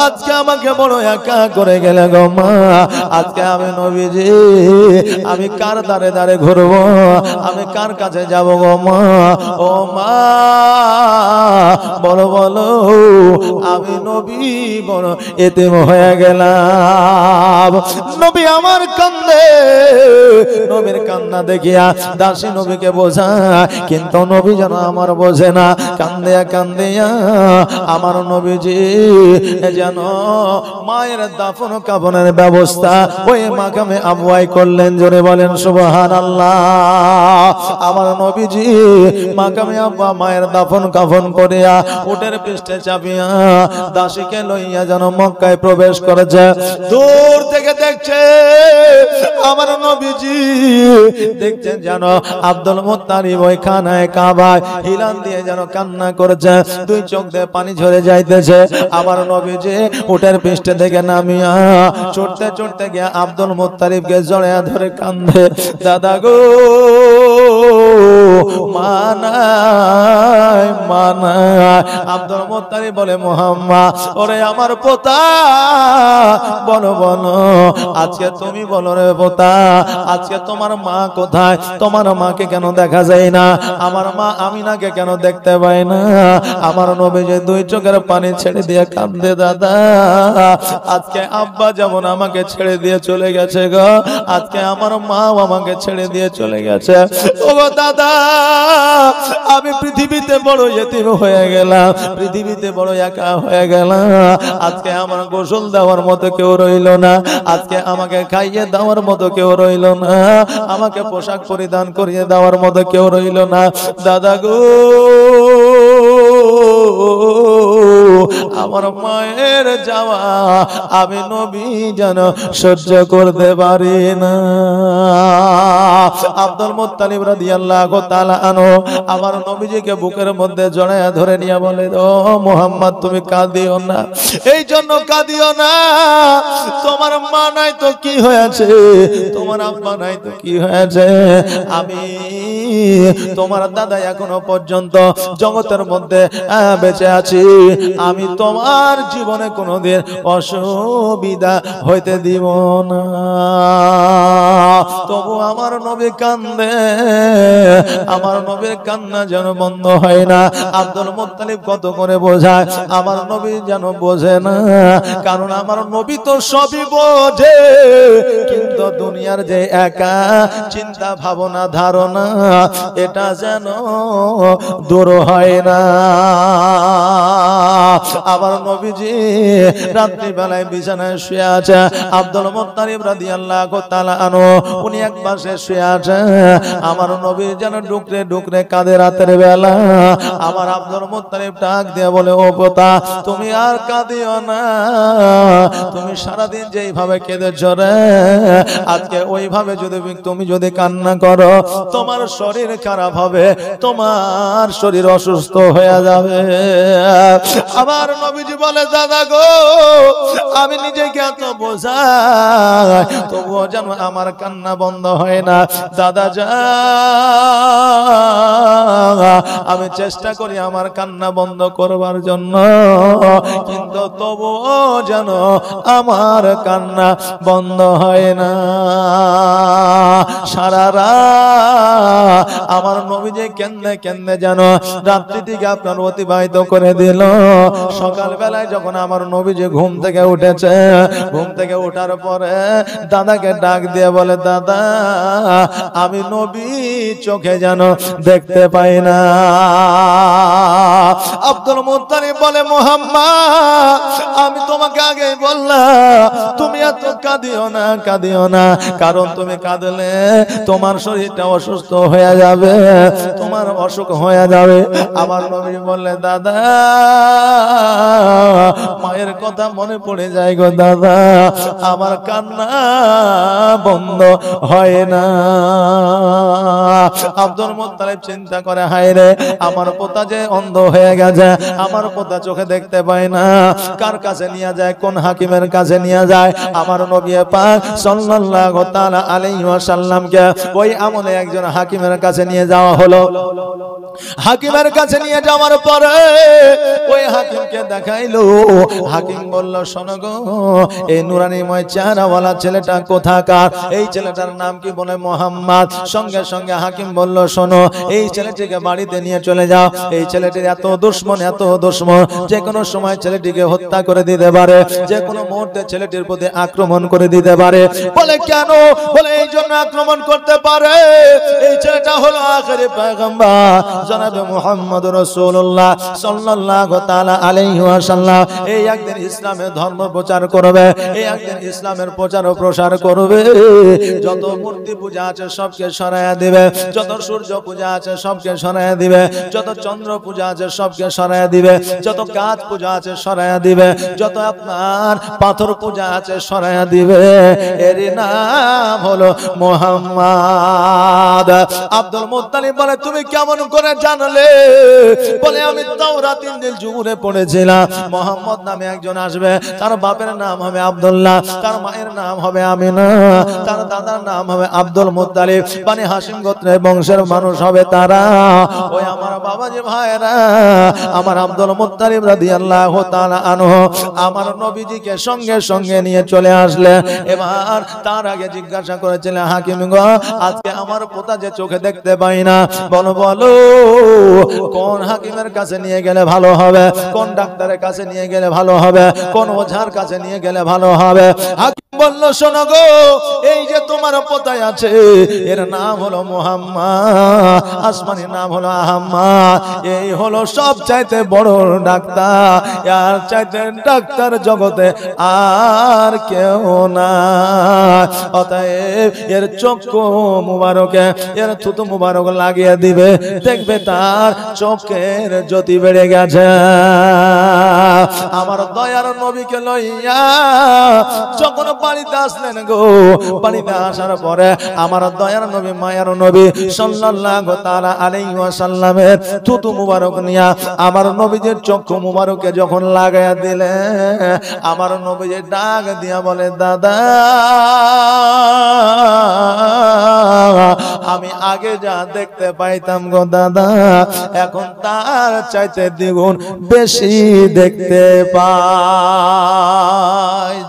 আজকে আমাকে বড় একা করে গেলে গো মা। আজকে আমি নবীজি আমি কার দাঁড়ে দাঁড়ে ঘুরবো, আমি কার কাছে যাব গো মা। ও মা বলো বলো আমি নবী বড় এতিম হয়ে গেলাম। নবী আমার কান্দে, নবীর কান্না দেখিয়া দাসী নবীকে বোঝায়, কিন্তু নবী যেন আমার বোঝে না। কান্দিয়া কান্দিয়া আমার নবীজি যেন মায়ের দাফন কাফনের ব্যবস্থা ওই মাকামে আবওয়াই করলেন। জোরে বলেন সুবহানাল্লাহ। আমার নবীজি মাকামে আব্বা মায়ের দাফন কাফন করিয়া উটের পৃষ্ঠে চাপিয়া দাসীকে লইয়া যেন মক্কায় প্রবেশ করেছে। দূর থেকে দেখছে আমার নবীজি, দেখছেন যেন আব্দুল মুত্তালিব ওই খানায় কাবায় হিলান দিয়ে যেন কান্না করেছে, দুই চোখ দিয়ে পানি ঝরে যাইতেছে। আমার নবীজি উটের পৃষ্ঠে থেকে নামিয়া চড়তে চড়তে গিয়ে আব্দুল মুত্তালিবকে জড়াইয়া ধরে কান্দে, দাদা গো মানায় মানায়। আব্দুল মুত্তালিব বলে, মুহাম্মদ ওরে আমার পোতা, বলো বলো আজকে তুমি বলো রে পোতা, আজকে তোমার মা কোথায়? তোমার মাকে কেন দেখা যায় না? আমার মা আমিনাকে কেন দেখতে পাই না? আমার নবী যে দুই চোখের পানি ছেড়ে দিয়ে কান্দে, দাদা আজকে আব্বা যেমন আমাকে ছেড়ে দিয়ে চলে গেছে গো, আজকে আমার মাও আমাকে ছেড়ে দিয়ে চলে গেছে। ও গো দাদা, আমি পৃথিবীতে বড় ইতিম হয়ে গেলাম, পৃথিবীতে বড় একা হয়ে গেলাম। আজকে আমার গোসল দেওয়ার মতো কেউ রইল না, আজকে আমাকে খাইয়ে দেওয়ার মতো কেউ রইল না, আমাকে পোশাক পরিধান করিয়ে দেওয়ার মতো কেউ রইল না। দাদা গো আমার মায়ের যাওয়া আমি নবী যেন সহ্য করতে পারি না। আব্দুল মুত্তালিব রাদিয়াল্লাহু তাআলা আনহু আমার নবীজিকে বুকের মধ্যে জড়ায়া ধরে নিয়ে বলে, ও মুহাম্মদ তুমি কাঁদিও না, এই জন্য কাঁদিও না, তোমার মা নাই তো কি হয়েছে, তোমার আব্বা নাই তো কি হয়েছে, আমি তোমার দাদা এখনো পর্যন্ত জগতের মধ্যে বেঁচে আছি, আমি তোমার জীবনে কোনোদিন অসুবিধা হইতে দিব না। তবু আমার নবী কান্দে, আমার নবীর কান্না যেন বন্ধ হয় না। আব্দুল মুত্তালিব কত করে বোঝায়, আমার নবী যেন বোঝে না, কারণ আমার নবী তো সবই বোঝে, কিন্তু দুনিয়ার যে একা চিন্তা ভাবনা ধারণা এটা যেন দূর হয় না। আমার নবীজি রাত্রি বেলায় বিছানায় শুয়ে আছে, আব্দুল মুত্তালিব রাদিয়াল্লাহু তাআলা আনহু উনি এক পাশে শুয়ে আছে। আমার নবী যেন ডুকরে ডুকরে কাঁদে রাতের বেলা। আমার আব্দুল মুত্তালিব ডাক দিয়ে বলে, ও পোতা তুমি আর কাঁদিও না, তুমি সারাদিন যেইভাবে কেঁদেছো রে, আজকে ওইভাবে যদি তুমি যদি কান্না করো তোমার শরীর খারাপ হবে, তোমার শরীর অসুস্থ হয়ে যাবে। আমার নবীজি বলে, দাদা গো আমি নিজেকে এত বোঝাই তবুও যেন আমার কান্না বন্ধ হয় না। দাদা যা আমি চেষ্টা করি আমার কান্না বন্ধ করবার জন্য, কিন্তু তবুও যেন আমার কান্না বন্ধ হয় না। সারা রাত আমার নবীজি কেন্দে কেন্দে যেন রাত্রি থেকে আপনার অতিবাহিত করে দিল। সকাল বেলায় যখন আমার নবীজি ঘুম থেকে উঠেছে, ঘুম থেকে ওঠার পরে দাদাকে ডাক দিয়ে বলে, দাদা আমি নবী চোখে যেন দেখতে পাই না। আব্দুল মুত্তালিব বলে, মুহাম্মদ আমি তোমাকে আগে বললাম তুমি এত কাঁদিও না, কাঁদিও না, কারণ তুমি কাঁদলে তোমার শরীরটা অসুস্থ হয়ে যাবে, তোমার অসুখ হয়ে যাবে। আমার নবী বললে, দাদা মায়ের কথা মনে পড়ে যায় গো দাদা, আমার কান্না বন্ধ হয় না। আব্দুল মুত্তালিব চিন্তা করে, হায় রে আমার পোতা যে অন্ধ হয়ে গেছে, আমার পোতা চোখে দেখতে পায় না, কার কাছে নিয়ে যায়, কোন হাকিমের কাছে নিয়ে যায়? আমার নবী পাক সাল্লাল্লাহু তাআলা আলাইহি ওয়াসাল্লামকে ওই আমলে একজন হাকিমের কাছে নিয়ে যাওয়া হলো। হাকিমের কাছে নিয়ে যাওয়ার পরে ওই হাকিমকে দেখাইলো। হাকিম বলল, শোনো গো এই নুরানিময় চেহারাওয়ালা ছেলেটা কোথাকার? এই ছেলেটার নাম কি? বলে মুহাম্মদ। সঙ্গে সঙ্গে হাকিম বলল, শোনো এই ছেলেটিকে বাড়িতে নিয়ে চলে যাও, এই ছেলেটির এত এত দুশ্মন যে কোনো সময় ছেলেটিকে হত্যা করে দিতে পারে, যে কোনো মুহূর্তে ছেলেটির প্রতি আক্রমণ করে দিতে পারে। বলে কেন? বলে এই জন্য আক্রমণ করতে পারে, এই ছেলেটা হলো আখেরি পয়গম্বর জনাবে মুহাম্মদ রাসূলুল্লাহ সাল্লাল্লাহু তাআলা আলাইহি ওয়াসাল্লাম। এই একদিন ইসলামের ধর্ম প্রচার করবে, এই একদিন ইসলামের প্রচার ও প্রসার করবে। যত মূর্তি পূজা আছে সবকে সরাইয়া দিবে, যত সূর্য পূজা আছে সবকে সরাইয়া দিবে, যত চন্দ্র পূজা আছে সবকে সরাইয়া দিবে, যত গাছ পূজা আছে সরাইয়া দিবে, যত আপনার পাথর পূজা আছে সরাইয়া দিবে। এর নাম হলো মুহাম্মদ। আব্দুল মুত্তালিব বলে তুমি কেমন করে জানলে? বলে আমি তাওরাত ইনজিল জুবুরে পড়েছিলাম, মুহাম্মদ নামে একজন আসবে, তার বাপের নাম হবে আব্দুল্লাহ, তার মায়ের নাম হবে আমিনা, তার দাদার নাম হবে আব্দুল মুত্তালিব, বনি হাশিম গোত্রের বংশের মানুষ হবে তারা। ওই আমার বাবাজি ভাইরা, আমার আব্দুল মুত্তালিব রাদিয়াল্লাহু তাআলা আনহু আমার নবীজিকে সঙ্গে সঙ্গে নিয়ে চলে আসলেন। এবার তার আগে জিজ্ঞাসা করেছিলেন, হাকিম গো আজকে আমার পোতা যে চোখে দেখতে পাই না, বলো বলো কোন হাকিমের কাছে নিয়ে গেলে ভালো হবে, কোন ডাক্তারের কাছে নিয়ে গেলে ভালো হবে, কোন ওঝার কাছে নিয়ে গেলে ভালো হবে? হাকিম বলল শোনো গো, এই যে তোমার পোতায় আছে এর নাম হলো মুহাম্মদ, আসমানি নাম হলো আহমদ, এই হলো সব চাইতে বড় ডাক্তার, আর চাইতে ডাক্তার জগতে আর কেউ না। অতএব এর চক্ষু মুবারকে এর থুতু মুবারক লাগিয়ে দিবে, দেখবে তার চোখের জ্যোতি বেড়ে গেছে। আমার দয়ার নবীকে লইয়া যখন বাড়িতে আসলেন গো, বাড়িতে আসার পরে আমার দয়ার নবী মায়ার নবী সাল্লাল্লাহু তাআলা আলাইহি ওয়াসাল্লামের থুতু মুবারক নিয়া আমার নবীজির চক্ষু মুবারকে যখন লাগায়া দিলেন, আমার নবীজি ডাক দিয়া বলে দাদা আমি আগে যা দেখতে পাইতাম গো দাদা, এখন তার চাইতে দ্বিগুণ বেশি দেখতে পাই।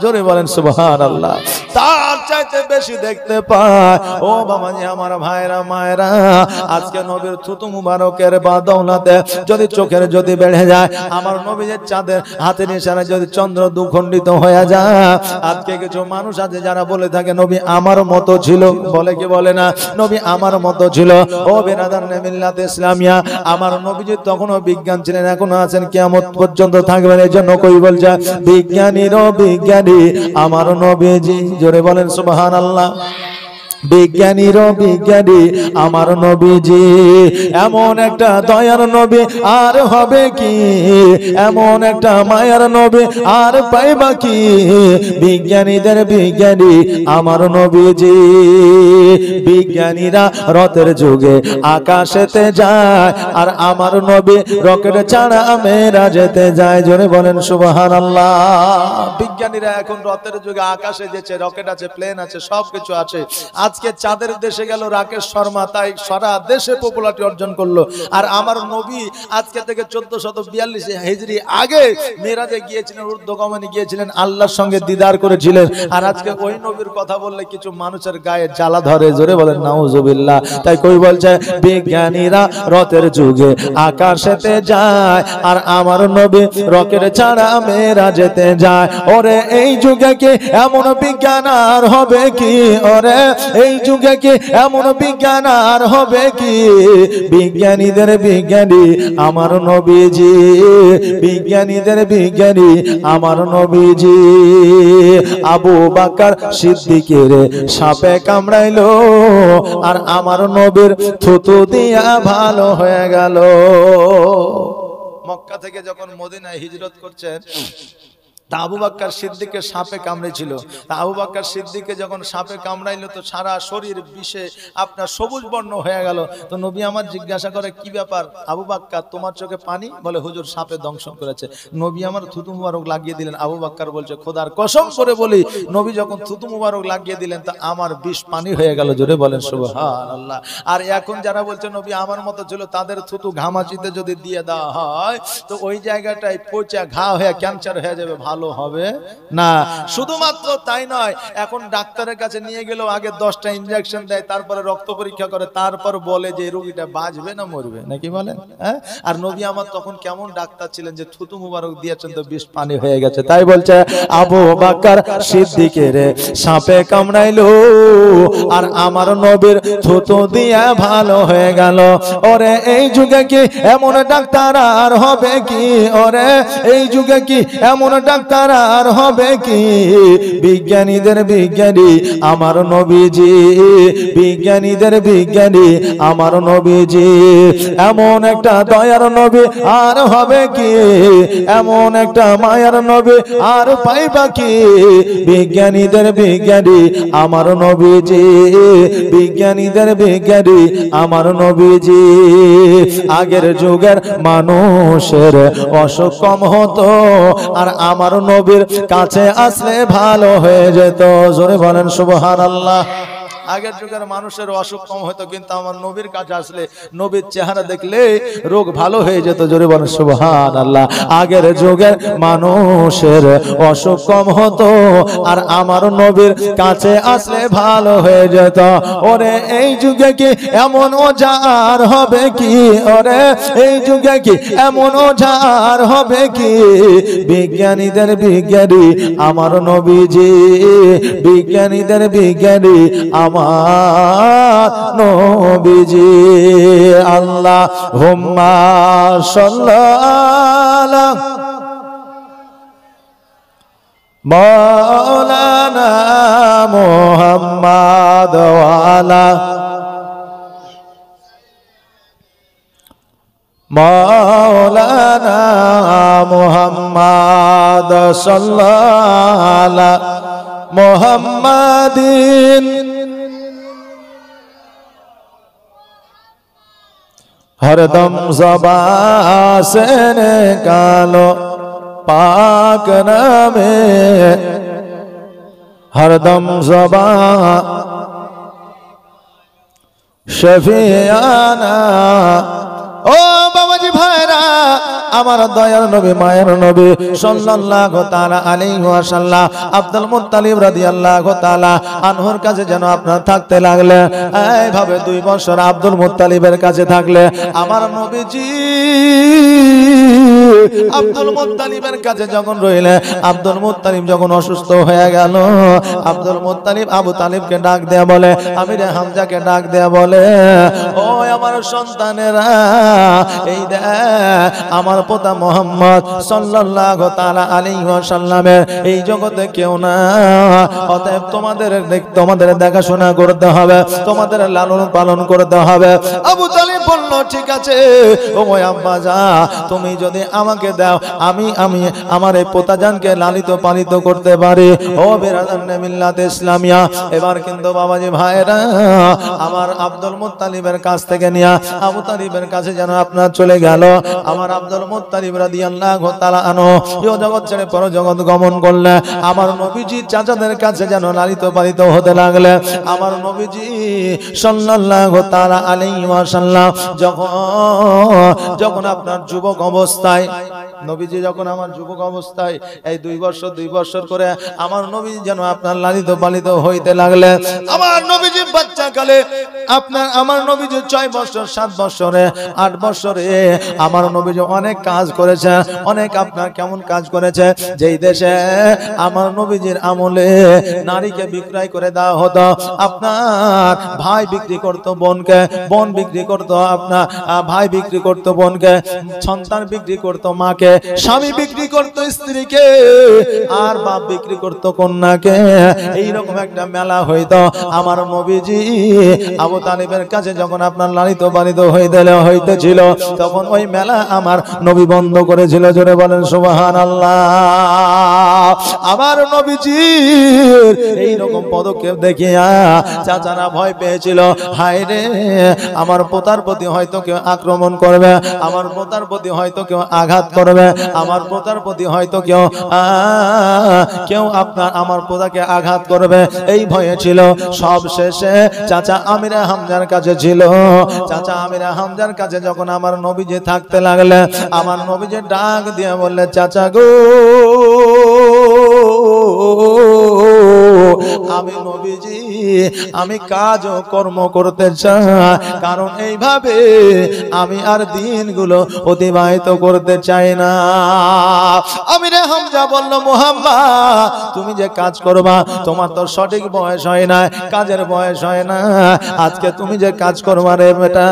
জোরে বলেন সুবহানাল্লাহ। তার চাইতে বেশি দেখতে পায়। ও বাবাজি আমার ভাইরা মায়েরা, আজকে নবীর থুতু মুবারকের বাদৌলতে যদি চোখের যদি বেড়ে যায়, আমার নবীর চাঁদের হাতের ইশারায় যদি চন্দ্র দুখণ্ডিত হয়ে যায়, আজকে কিছু মানুষ আছে যারা বলে থাকে নবী আমার মতো ছিল, বলে কি বলে না নবী আমার মতো ছিল। ও বিরাদারনে মিল্লাত ইসলামিয়া, আমার নবীজি তখনও বিজ্ঞান ছিলেন, এখনো আছেন, কিয়ামত পর্যন্ত থাকবেন। এই জন্য কই বলছে বিজ্ঞানীরও বিজ্ঞানী আমার নবীজি। জোরে বলেন সুবহানাল্লাহ। বিজ্ঞানীরও বিজ্ঞানী আমার নবীজি। এমন একটা দয়ার নবী আর হবে কি, এমন একটা মায়ার নবী আর পাইবা কি? বিজ্ঞানীদের বিজ্ঞানী আমার নবীজি। বিজ্ঞানীরা রথের যুগে আকাশেতে যায়, আর আমার নবী রকেট ছাড়া মেরাজেতে যায়। জোরে বলেন সুবহানাল্লাহ। বিজ্ঞানীরা এখন রথের যুগে আকাশে যেছে, রকেট আছে, প্লেন আছে, সবকিছু আছে। আজকে চাঁদের দেশে গেল রাকেশ শর্মা, তাই সারা দেশে পপুলারিটি অর্জন করলো। আর আমার নবী আজকে থেকে 1442 হিজরি আগে মেরাজে গিয়েছিলেন, ঊর্ধ্বগমনে গিয়েছিলেন, আল্লাহর সঙ্গে দিদার করেছিলেন। আর আজকে ওই নবীর কথা বললে কিছু মানুষের গায়ে জ্বালা ধরে। জোরে বলেন নাউজুবিল্লাহ। তাই কই বলছে বিজ্ঞানীরা রথের যুগে আকাশেতে যায়, আর আমার নবী রকেট ছাড়া মেরাজেতে যায়। ওরে এই যুগে কি এমন বিজ্ঞান আর হবে কি? ওরে এই যুগে কি এমন বিজ্ঞান আর হবে কি? বিজ্ঞানীদের বিজ্ঞানী আমার নবীজি। বিজ্ঞানীদের বিজ্ঞানী আমার নবীজি। আবু বকর সিদ্দিকের সাপে কামড়াইলো, আর আমার নবীর থুতু দিয়া ভালো হয়ে গেল। মক্কা থেকে যখন মদিনায় হিজরত করছেন, তা আবু বকর সিদ্দিকের সাপে কামড়েছিল। তা আবু বকর সিদ্দিককে যখন সাপে কামড়াইলো, তো সারা শরীর বিষে আপনার সবুজ বর্ণ হয়ে গেল। তো নবী আমার জিজ্ঞাসা করে কি ব্যাপার আবু বকর, তোমার চোখে পানি? বলে হুজুর সাপে দংশন করেছে। নবী আমার থুতু মুবারক লাগিয়ে দিলেন। আবু বকর বলছে খোদার কসম করে বলি, নবী যখন থুতু মুবারক লাগিয়ে দিলেন তা আমার বিষ পানি হয়ে গেল। জোরে বলেন সুবহানাল্লাহ। আর এখন যারা বলছে নবী আমার মতো ছিল, তাদের থুতু ঘামাচিতে যদি দিয়ে দেওয়া হয় তো ওই জায়গাটায় পচা ঘা হয়ে ক্যান্সার হয়ে যাবে, ভালো ভালো হবে না। শুধুমাত্র তাই নয়, এখন ডাক্তারের কাছে নিয়ে গেলেও আগে 10টা ইনজেকশন দেয়, তারপরে রক্ত পরীক্ষা করে, তারপর বলে যে রোগীটা বাঁচবে না মরবে, নাকি বলেন? হ্যাঁ। আর নবী আমার তখন কেমন ডাক্তার ছিলেন যে থুতু মুবারক দিয়েছেন তো বিষ পানি হয়ে গেছে। তাই বলছে আবু বকর সিদ্দিকের সাপে কামড়াইলো আর আমার নবীর থুতু দিয়ে ভালো হয়ে গেল। ওরে এই যুগে কি এমন ডাক্তার আর হবে কি? ওরে এই যুগে কি এমন ডাক্তার আর হবে কি? বিজ্ঞানীদের বিজ্ঞানী আমার নবীজি, বিজ্ঞানীদের বিজ্ঞানী আমার নবীজি, এমন একটা দয়ার নবী আর হবে কি? এমন একটা মায়ার নবী আর পাইবা কি? বিজ্ঞানীদের বিজ্ঞানী আমার নবীজি, বিজ্ঞানীদের বিজ্ঞানী আমার নবীজি। আগের যুগের মানুষের অসুখ কম হতো আর আমার নবীর কাছে আসলে ভালো হয়ে যেত। জোরে বলেন সুবহানাল্লাহ। আগের যুগের মানুষের অসুখ কম হতো, কিন্তু আমার নবীর কাছে আসলে, নবীর চেহারা দেখলে রোগ ভালো হয়ে যেত। জোরে বলেন সুবহানাল্লাহ। আগের যুগের মানুষের অসুখ কম হতো আর আমার নবীর কাছে আসলে ভালো হয়ে যেত। ওরে এই যুগে কি এমন ওঝার হবে কি? ওরে এই যুগে কি এমন ওঝার হবে কি? বিজ্ঞানীদের বিজ্ঞানী আমার নবীজি, বিজ্ঞানীদের বিজ্ঞানী আমার নবীজি। আল্লাহুম্মা সাল্লাল্লাহু মাওলানা মুহাম্মাদ ওয়া আলা মাওলানা মুহাম্মাদ সাল্লাল্লাহু মুহাম্মাদিন हरदम ज़बान से निकालो पाक नामे, हरदम ज़बान शफियाना। ओ बाबाजी भाईरा, আমার দয়ার নবী মায়ের নবী সাল্লাল্লাহু তাআলা আলাইহি ওয়াসাল্লাম আব্দুল মুত্তালিব রাদিয়াল্লাহু তাআলা আনহুর কাছে যেন আপনার থাকতে লাগলে, এইভাবে 2 বছর আব্দুল মুত্তালিবের কাছে থাকলে আমার নবীজি আব্দুল মুত্তালিবের কাছে যখন রইলে, আব্দুল মুত্তালিব যখন অসুস্থ হয়ে গেল, আব্দুল মুত্তালিব আবু তালিবকে ডাক দেয়া বলে, আমির হামজাকে ডাক দেয়া বলে, ও আমার সন্তানেরা, এই দেখ আমার পিতা মুহাম্মদ সাল্লাল্লাহু তাআলা আলাইহি ওয়াসাল্লামের এই জগতে কেউ না, অতএব তোমাদের দেখাশোনা করতে হবে, তোমাদের লালন পালন করতে হবে। আবু তালিব বলল ঠিক আছে ও আব্বা যা, তুমি যদি আমাকে দাও আমি আমার এই পোতাজানকে লালিত পালিত করতে পারি। ও বিরাদান মিল্লাত ইসলামিয়া, এবার কিন্তু বাবাজি ভাইরা আমার আব্দুল মুত্তালিবের কাছ থেকে নিয়ে আবু তালিবের কাছে যেন আপনার চলে গেল। আমার আব্দুল মুত্তালিব রাদিয়াল্লাহু তাআলা আনহু এই জগৎ ছেড়ে পরজগৎ গমন করলে, আমার নবীজি চাচাদের কাছে যেন লালিত পালিত হতে লাগলে। আমার নবীজি সাল্লাল্লাহু তাআলা আলাইহি ওয়াসাল্লাম যখন আপনার যুবক অবস্থায়, নবীজি যখন আমার যুবক অবস্থায় এই 2 বছর করে আমার নবীজি যেন আপনার লালিত পালিত হইতে লাগলে। আমার নবীজি বাচ্চা কালে আমার নবীজি 6 বছর 7 বছরে 8 বছরে আমার নবীজি অনেক কাজ করেছে, অনেক আপনার কেমন কাজ করেছে। যেই দেশে আমার নবীজির আমলে নারীকে বিক্রয় করে দেওয়া হতো, আপনার ভাই বিক্রি করতো বোনকে, বোন বিক্রি করতো আপনার ভাই বিক্রি করতো বোনকে, সন্তান বিক্রি করতো মাকে, স্বামী বিক্রি করতো স্ত্রীকে, আর বাপ বিক্রি করতো কন্যাকে। এইরকম একটা মেলা হইতো। আমার নবীজি আবু তালিবের কাছে যখন আপনার লালিত পালিত হইতেছিল, তখন ওই মেলা আমার নবী বন্ধ করেছিল। জোরে বলেন সুবহানাল্লাহ। আমার নবীজি এইরকম পদক্ষেপ দেখিয়া চাচারা ভয় পেয়েছিল, হায় রে আমার পোতার প্রতি হয়তো কেউ আক্রমণ করবে, আমার পোতার প্রতি হয়তো কেউ আঘাত করবে, আমার পোতার প্রতি হয়তো কেউ আপনার আমার পোতাকে আঘাত করবে, এই ভয়ে ছিল। সব শেষে চাচা আমিরে হামজার কাছে ছিল। চাচা আমিরে হামজার কাছে যখন আমার নবীজি থাকতে লাগলে, আমার নবীজি ডাক দিয়ে বললে, চাচা গো আমি কাজ ও কর্ম করতে চাই, কারণ এইভাবে আমি আর দিনগুলো অতিবাহিত করতে চাই না। আমিরে হামজা বলল, মুহাম্মদ তুমি যে কাজ করবা তোমার তো সঠিক বয়স হয় না, কাজের বয়স হয় না। আজকে তুমি যে কাজ করবা রে বেটা,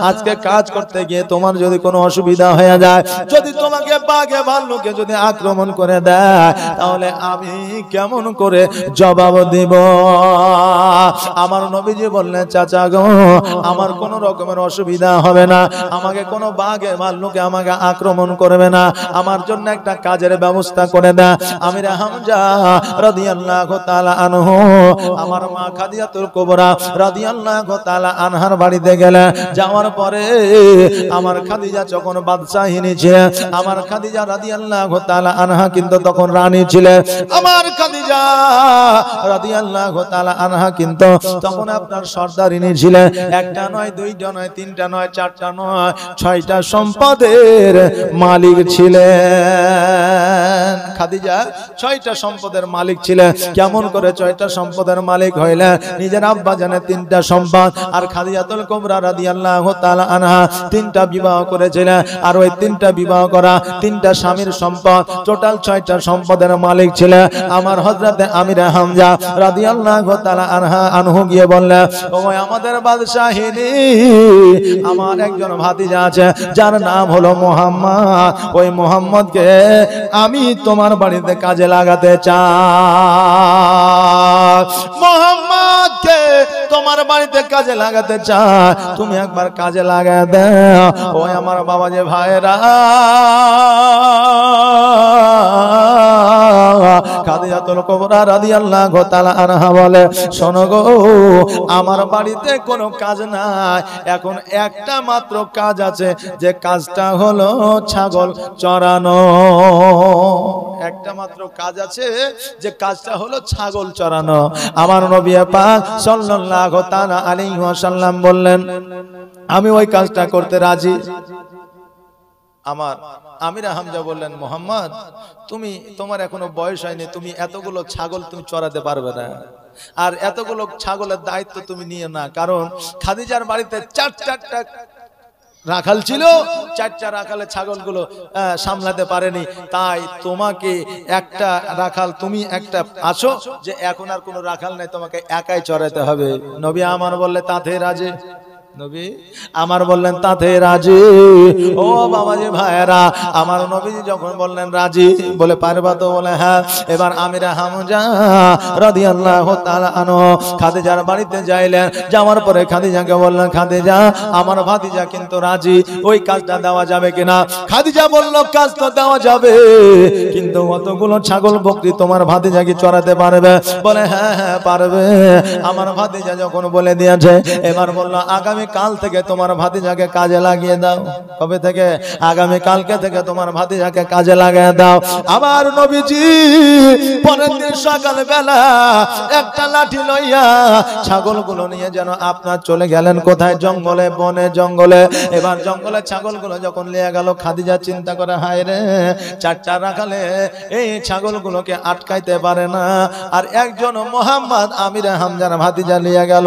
আজকে কাজ করতে গিয়ে তোমার যদি কোনো অসুবিধা হয়ে যায়, যদি তোমাকে বাঘে ভাল্লুকে যদি আক্রমণ করে দেয়, তাহলে আমি কেমন করে জবাব দিব? আমার নবীজি বললেন, চাচা গো আমার কোনো রকমের অসুবিধা হবে না, আমাকে কোনো বাঘে ভাল্লুকে আমাকে আক্রমণ করবে না, আমার জন্য একটা কাজের ব্যবস্থা করে দেয়। আমিরে হামজা রাদিয়াল্লাহু তাআলা আনহু আমার মা খাদিজাতুল কুবরা রাদিয়াল্লাহু তাআলা আনহার বাড়িতে গেলেন। যাওয়ার পরে আমার খাদিজা যখন বাদশাহিনী ছিলেন, আমার খাদিজা রাদিয়াল্লাহু তাআলা আনহা কিন্তু তখন রানী ছিলেন। আমার খাদিজা রাদিয়াল্লাহু তাআলা আনহা কিন্তু তখন আপনার সর্দারিনী ছিলেন। একটা নয়, দুইটা নয়, তিনটা নয়, চারটা নয়, 6টা সম্পদের মালিক ছিলেন। খাদিজা 6টা সম্পদের মালিক ছিলেন। কেমন করে 6টা সম্পদের মালিক হইলেন? নিজের আব্বা জানে 3টা সম্পদ, আর খাদিজাতুল কুবরা রাদিয়াল্লাহু তাআলা আনহা 3টা বিবাহ করেছিলেন, আর ওই 3টা বিবাহ করা 3টা স্বামীর সম্পদ, টোটাল 6টা সম্পদের মালিক ছিলেন। আমার হযরতে আমিরে হামজা রাদিয়াল্লাহু তাআলা আনহু গিয়ে বললেন, ও আমাদের বাদশাহিনী, আমার একজন ভাতিজা আছে যার নাম হলো মুহাম্মদ, ওই মুহাম্মদকে আমি তোমার বাড়িতে কাজে লাগাতে চাই। মুহাম্মদকে তোমার বাড়িতে কাজে লাগাতে চাই, তুমি একবার কাজে লাগায় দাও। ওই আমার বাবা যে ভাইরা, খাদিজাতুল কুবরা রাদিয়াল্লাহু তাআলা আনহা বলে, শোনো গো, আমার বাড়িতে কোনো কাজ নাই, এখন একটা মাত্র কাজ আছে, যে কাজটা হলো ছাগল চড়ানো। একটা মাত্র কাজ আছে, যে কাজটা হলো ছাগল চড়ানো। আমার নবী পাক সাল্লাল্লাহু তাআলা আলাইহি ওয়াসাল্লাম বললেন, আমি ওই কাজটা করতে রাজি। আমার আমিরে হামজা বললেন, মুহাম্মদ তুমি, তোমার এখনো বয়স হয়নি, তুমি এতগুলো ছাগল তুমি চড়াতে পারবে না, আর এতগুলো ছাগলের দায়িত্ব তুমি নিয়ে না। কারণ খাদিজার বাড়িতে 4টা রাখাল ছিল, 4টা রাখালে ছাগলগুলো সামলাতে পারেনি, তাই তোমাকে একটা রাখাল, তুমি একটা আছো, যে এখন আর কোনো রাখাল নাই, তোমাকে একাই চড়াতে হবে। নবী আমার বললে তাতে রাজি। নবী আমার বললেন তাতে রাজি। ও বাবাজি ভাইরা, আমার নবীজি যখন বললেন রাজি, বলে পারবা তো? বলে হ্যাঁ। এবার আমিরে হামজা রাদিয়াল্লাহু তাআলা আনহু খাদিজার বাড়িতে যাইলেন। যাওয়ার পরে খাদিজাকে বললেন, খাদিজা আমার ভাতিজা কিন্তু রাজি, ওই কাজটা দেওয়া যাবে কিনা? খাদিজা বলল, কাজ তো দেওয়া যাবে, কিন্তু অতগুলো ছাগল বকরি তোমার ভাতিজা কি চড়াতে পারবে? বলে হ্যাঁ হ্যাঁ পারবে। আমার ভাতিজা যখন বলে দিয়েছে, এবার বলল, আগামী কাল থেকে তোমার ভাতিজাকে কাজে লাগিয়ে দাও। কবে থেকে? আগামী কালকে থেকে তোমার ভাতিজাকে কাজে লাগিয়ে দাও। আমার নবীজি পরের দিন সকাল বেলা একটা লাঠি লইয়া ছাগলগুলো নিয়ে যেন আপনার চলে গেলেন কোথায়? জঙ্গলে, বনে জঙ্গলে। এবার জঙ্গলে ছাগলগুলো যখন নিয়ে গেল, খাদিজা চিন্তা করে, হায় রে, 4টা রাখালে এই ছাগলগুলোকে আটকাইতে পারে না, আর একজন মুহাম্মদ আমিরে হামজার ভাতিজা নিয়ে গেল,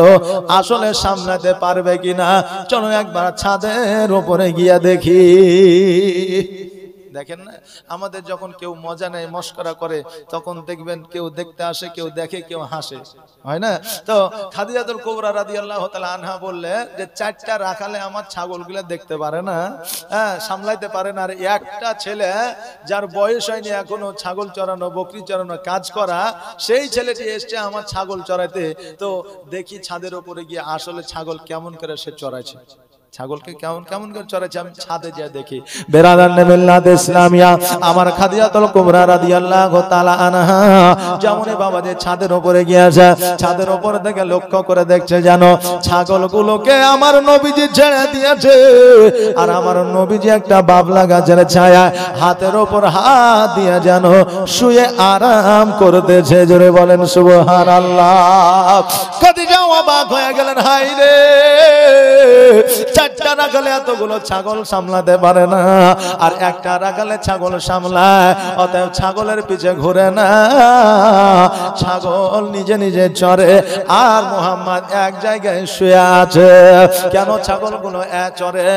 আসলে সামলাতে পারবে কিনা? চলো একবার ছাদের উপরে গিয়া দেখি। দেখেন না, আমাদের যখন কেউ মজা নেয়, মস্করা করে, তখন দেখবেন কেউ দেখতে আসে, কেউ দেখে, কেউ হাসে, হয় না? তো খাদিজাতুল কুবরা রাদিয়াল্লাহু তাআলা আনহা বললে যে 4টা রাখালে আমার ছাগলগুলো দেখতে পারে না, হ্যাঁ সামলাইতে পারে না, আর একটা ছেলে যার বয়স হয়নি এখনো ছাগল চড়ানো, বকরি চড়ানো কাজ করা, সেই ছেলেটি এসছে আমার ছাগল চড়াইতে। তো দেখি ছাদের উপরে গিয়ে আসলে ছাগল কেমন করে সে চড়াইছে, ছাগলকে কেমন কেমন করে চড়াইছে, আমি ছাদে যা দেখি। বেরাদার মিল্লাত ইসলামিয়া, আমার খাদিজাতুল কুবরা রাদিয়াল্লাহু তাআলা আনহা যেমনই বাবা যে ছাদের উপরে গিয়েছে, ছাদের উপর থেকে লক্ষ্য করে দেখছে যেন ছাগলগুলোকে আমার নবীজি ছেড়ে দিয়েছে, আর আমার নবীজি একটা বাবলা গাছের ছায়া হাতের উপর হাত দিয়ে যেন শুয়ে আরাম করতেছে। জোরে বলেন সুবহানাল্লাহ। খাদিজা অবাক হয়ে গেলেন, হায় রে, 4টা রাখালে এতগুলো ছাগল সামলাতে পারে না, আর একটা রাখালে ছাগল সামলায়, অতএব ছাগলের পিছে ঘুরে না, ছাগল নিজে নিজে চরে আর মুহাম্মদ এক জায়গায় শুয়ে আছে। কেন ছাগলগুলো চরে?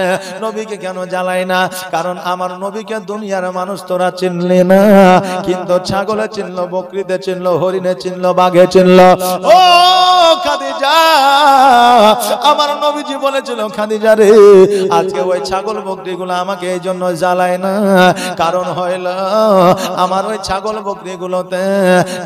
নবীকে কেন জ্বালায় না? কারণ আমার নবীকে দুনিয়ার মানুষ তোরা চিনলি না, কিন্তু ছাগলে চিনল, বকরিতে চিনল, হরিণে চিনল, বাঘে চিনল। ও খাদিজা, আমার নবীজি বলেছিল খাদিজা রে, আজকে ওই ছাগল বকরিগুলো আমাকে এই জন্য জ্বালায় না, কারণ হইল আমার ওই ছাগল বকরিগুলোতে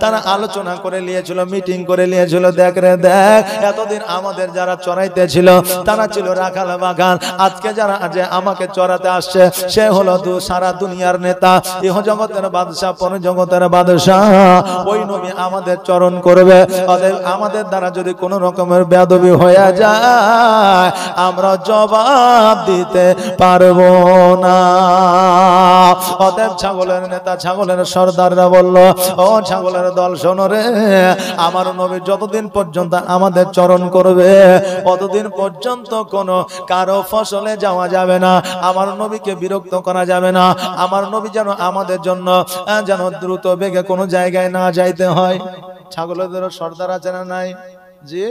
তারা আলোচনা করে নিয়েছিল, মিটিং করে নিয়েছিল। দেখ রে দেখ, এতদিন আমাদের যারা চড়াইতে ছিল তারা ছিল রাখাল বাগান, আজকে যারা যে আমাকে চড়াতে আসছে সে হলো সারা দুনিয়ার নেতা, ইহ জগতের বাদশাহ, পর জগতের বাদশাহ। ওই নবী আমাদের চরণ করবে। অতএব আমাদের দ্বারা যদি কোন রকমের বেয়াদবি হয়ে যায় আমরা জবাব দিতে পারবো না। অতএব ছাগলের নেতা, ছাগলের সর্দাররা বলল, ও ছাগলের দল শোনো রে, আমার নবী যতদিন পর্যন্ত আমাদের চরণ করবে ততদিন পর্যন্ত কোনো কারো ফসলে যাওয়া যাবে না, আমার নবীকে বিরক্ত করা যাবে না। আমার নবী যেন আমাদের জন্য যেন দ্রুত বেগে কোনো জায়গায় না যাইতে হয়। ছাগলেদেরও সর্দার আছে না নাই? জি,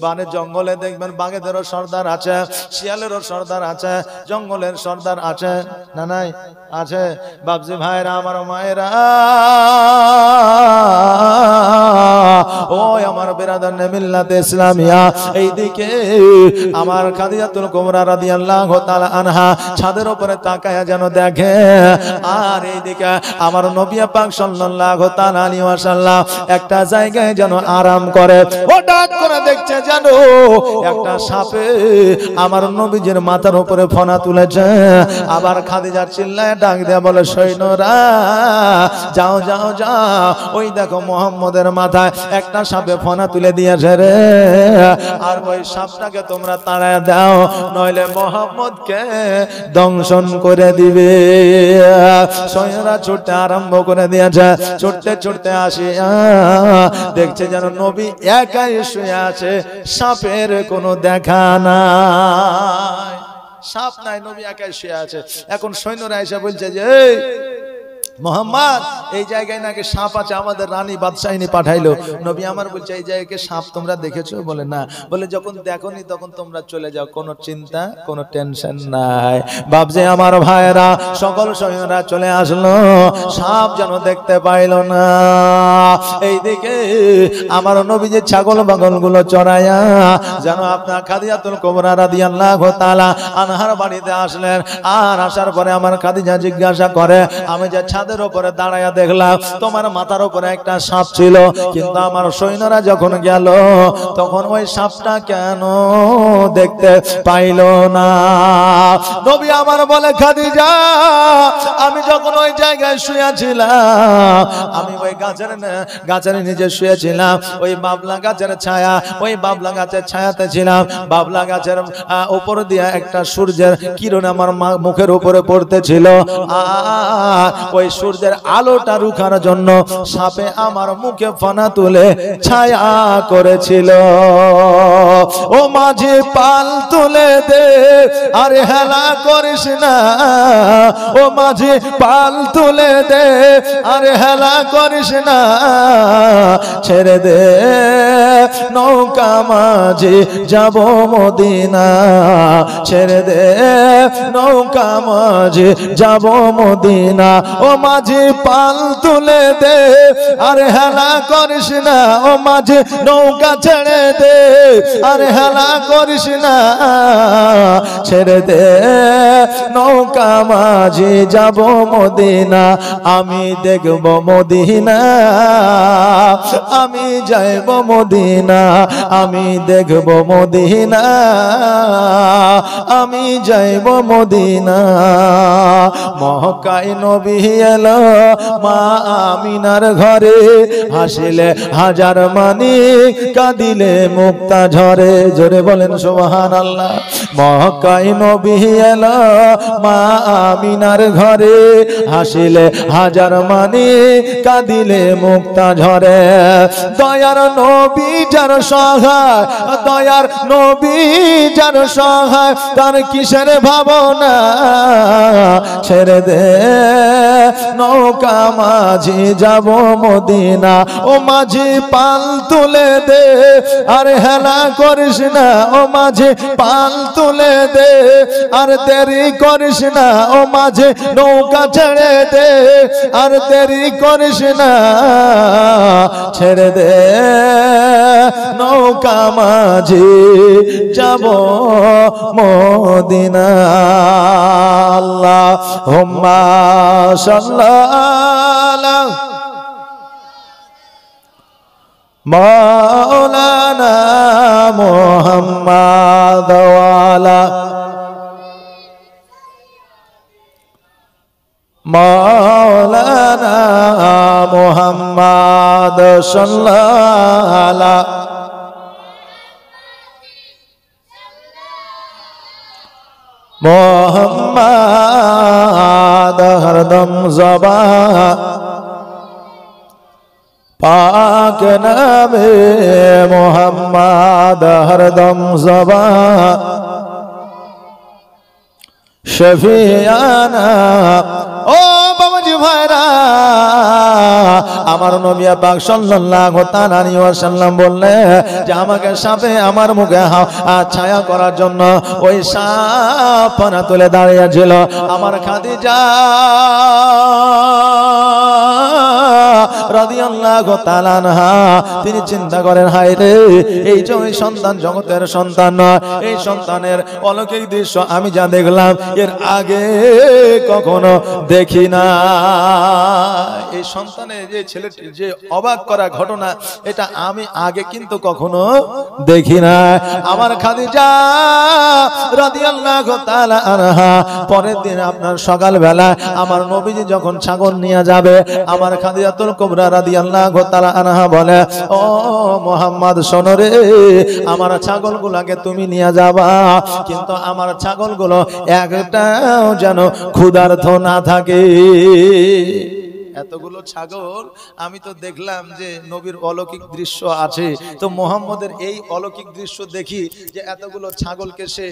বানে জঙ্গলে দেখবেন বাঘেদেরও সর্দার আছে, শিয়ালেরও সর্দার আছে, জঙ্গলের সর্দার আছে না নাই? আছে। বাবজি ভাইরা, আমার মায়েরা, ও আমার বিরাদার মিল্লাতে ইসলামিয়া, এইদিকে আমার খাদিজাতুল কুবরা রাদিয়াল্লাহু তাআলা আনহা ছাদের উপরে তাকায়া যেন দেখে, আর এইদিকে আমার নবী পাক সাল্লাল্লাহু তাআলা আলাইহি ওয়াসাল্লাম একটা জায়গায় যেন আরাম করে। হঠাৎ করে দেখছে যেন একটা সাপে আমার নবীজির মাথার উপরে ফনা তুলেছে। আবার খাদিজা চিল্লায় ডাক দেয়া বলে, সৈন্যরা যাও যাও যাও, ওই দেখো মুহাম্মদের মাথায় একটা সাপে ফনা তুলে দিয়েছে রে, আর ওই সাপটাকে তোমরা তাড়ায় দাও, নইলে মুহাম্মদকে দংশন করে দিবে। সৈন্যরা ছুটতে আরম্ভ করে দিয়েছে। ছুটতে ছুটতে আসি দেখছে যেন নবী একাই শুয়ে আছে, সাপের কোনো দেখা নাই, সাপ নাই, নবী একাই শুয়ে আছে। এখন সৈন্যরা এসে বলছে যে মোহাম্মদ, এই জায়গায় নাকি সাপ আছে, আমাদের রানী বাদশাহিনী পাঠাইলো। নবী আমার বলছে, এই জায়গায় সাপ তোমরা দেখেছো? বলে না। বলে যখন দেখোনি তখন তোমরা চলে যাও, কোনো চিন্তা, কোনো টেনশন নাই। বাবজি আমার ভাইরা, সকল সৈন্যরা চলে আসলো, সাপ যেন দেখতে পাইলো না। এইদিকে আমার নবী যে ছাগল বাগল গুলো চড়াইয়া যেন আপনার খাদিজাতুল কুবরা রাদিয়াল্লাহু তাআলা আনহার বাড়িতে আসলেন। আর আসার পরে আমার খাদিজা জিজ্ঞাসা করে, আমি যে ছাদের উপরে দাঁড়াইয়া দেখলাম তোমার মাথার উপরে একটা সাপ ছিল, কিন্তু আমার সৈন্যরা যখন গেল তখন ওই সাপটা কেন দেখতে পাইল না? নবী আমার বলে, খাদিজা, আমি যখন ওই জায়গায় শুয়েছিলাম, আমি ওই গাছের নিচে শুয়েছিলাম, ওই বাবলা গাছের ছায়া, ওই বাবলা গাছের ছায়াতে ছিলাম। বাবলা গাছের উপর দিয়ে একটা সূর্যের কিরণ আমার মুখের উপরে পড়তেছিল, আর ওই সূর্যের আলোটা রুখার জন্য সাপে আমার মুখে ফনা তুলে ছায়া করেছিল। ও মাঝি পাল তুলে দে, আরে হেলা করিস না, ও মাঝি পাল তুলে দে, আরে হেলা করিস না, ছেড়ে দে নৌকা মাঝি যাব মদিনা, ছেড়ে দে নৌকা মাঝি যাব মদিনা। ও মাঝি পাল তুলে দে, আরে হেলা করিস না, ও মাঝি নৌকা ছেড়ে দে, আরে হেলা করিস না, ছেড়ে দে নৌকা মাঝি যাব মদিনা। আমি দেখব মদিনা, আমি যাইব মদিনা, আমি দেখব মদিনা, আমি যাইব মদিনা। মক্কায় নবী এলো মা আমিনার ঘরে, হাসিলে হাজার মানিক, কাঁদিলে মুক্তা ঝরে। জোরে বলেন সুবহানাল্লাহ। মক্কায় নবী এলো মা আমিনার ঘরে, হাসিলে হাজার মানি কাঁদিলে মুক্তা ঝরে। দয়ার নবী যার সহায়, দয়ার নবী যার সহায়, তার কিসের ভাবনা, ছেড়ে দে নৌকা মাঝি যাব মদিনা, ও মাঝি পাল তুলে দে, আর হেলা করিস না ও মাঝি পাল তুলে দে, আর দেরি করিস না ও মাঝি নৌকা ছেড়ে দে, আর দেরি করিস না, ছেড়ে দে নৌকা মাঝি যাব মদিনা। আল্লাহুম্মা সাল্লাল্লাহু মাওলানা মুহাম্মাদ ওয়ালা মাওলানা মুহাম্মাদ সাল্লাল্লাহু মুহাম্মাদ হরদম জবান पाक नामे मोहम्मद हरदम ज़बान शफियाना। ओ बाबाजी भाईरा, আমার নবী পাক সাল্লাল্লাহু তাআলা আলাইহি ওয়াসাল্লাম বললেন যে আমাকে সাপে আমার মুখে ছায়া করার জন্য ওই সাপ পানা তুলে দাঁড়িয়েছিল আমার খাদিজা রাদিয়াল্লাহু তাআলা আনহা। তিনি চিন্তা করেন, হায় রে, এই যে ওই সন্তান জগতের সন্তান নয়, এই সন্তানের অলৌকিক দৃশ্য আমি যা দেখলাম এর আগে কখনো দেখি না। এই সন্তানের যে ছেলেটির যে অবাক করা ঘটনা, এটা আমি আগে কিন্তু কখনো দেখি না। আমার খাদিজা রাদিয়াল্লাহু তাআলা আনহা পরের দিন আপনার সকালবেলা আমার নবীজি যখন ছাগল নিয়ে যাবে, আমার খাদিজাতুল কুবরা রাদিয়াল্লাহু তাআলা আনহা বলে, ও মুহাম্মদ শোনো রে, আমার ছাগলগুলোকে তুমি নিয়ে যাবা, কিন্তু আমার ছাগলগুলো একটাও যেন ক্ষুধার্ত না থাকে। এতগুলো ছাগল আমি তো দেখলাম যে নবীর অলৌকিক দৃশ্য আছে, তো মুহাম্মদের এই অলৌকিক দৃশ্য দেখি যে এতগুলো ছাগলকে সে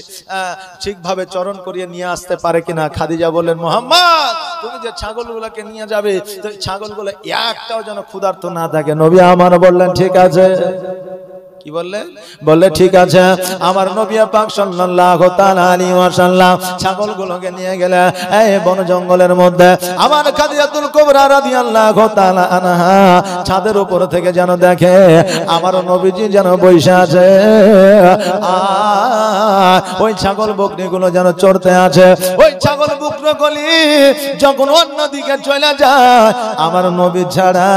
ঠিকভাবে চরণ করিয়ে নিয়ে আসতে পারে কিনা। খাদিজা বললেন, মুহাম্মদ তুমি যে ছাগলগুলোকে নিয়ে যাবে, তো ছাগলগুলো একটাও যেন ক্ষুধার্ত না থাকে। নবী আমার বললেন, ঠিক আছে। কি বললেন? বললে ঠিক আছে। আমার নবী পাক সাল্লাল্লাহু তাআলা আলাইহি ওয়াসাল্লাম ছাগলগুলোকে নিয়ে গেলেন এই বন জঙ্গলের মধ্যে। আমার খাদিজাতুল কুবরা রাদিয়াল্লাহু তাআলা আনহা ছাদের উপর থেকে যেন দেখে আমার নবীজি যেন বসে আছে, ওই ছাগল বকরিগুলো যেন চড়তে আছে। ওই ছাগল বকরিগুলি যখন অন্যদিকে চলে যায়, আমার নবী ছাড়া